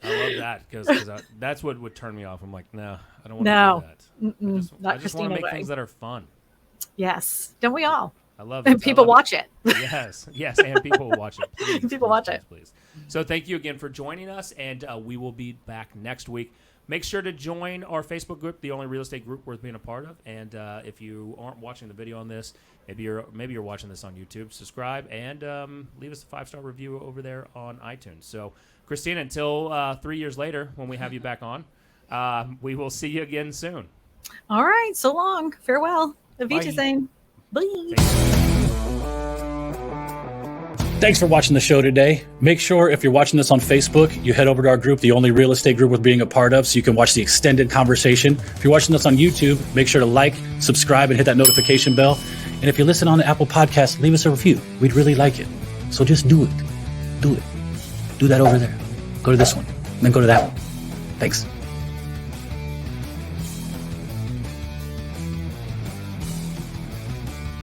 I love that because that's what would turn me off. I'm like, no, I don't want to do that. I just want to make things that are fun. Yes. Don't we all? I love it. And people watch it. Yes. And people watch it. Please, watch it. Please. So thank you again for joining us, and we will be back next week. Make sure to join our Facebook group, the only real estate group worth being a part of. And if you aren't watching the video on this, maybe you're watching this on YouTube, subscribe and leave us a 5-star review over there on iTunes. So, Kristina, until 3 years later when we have you back on, we will see you again soon. All right. So long. Farewell. Avita saying. Bye. Thanks for watching the show today. Make sure if you're watching this on Facebook, you head over to our group, the only real estate group worth being a part of, so you can watch the extended conversation. If you're watching this on YouTube, make sure to like, subscribe, and hit that notification bell. And if you listen on the Apple Podcast, leave us a review. We'd really like it. So just do it. Do it. Do that over there. Go to this one, and then go to that one. Thanks.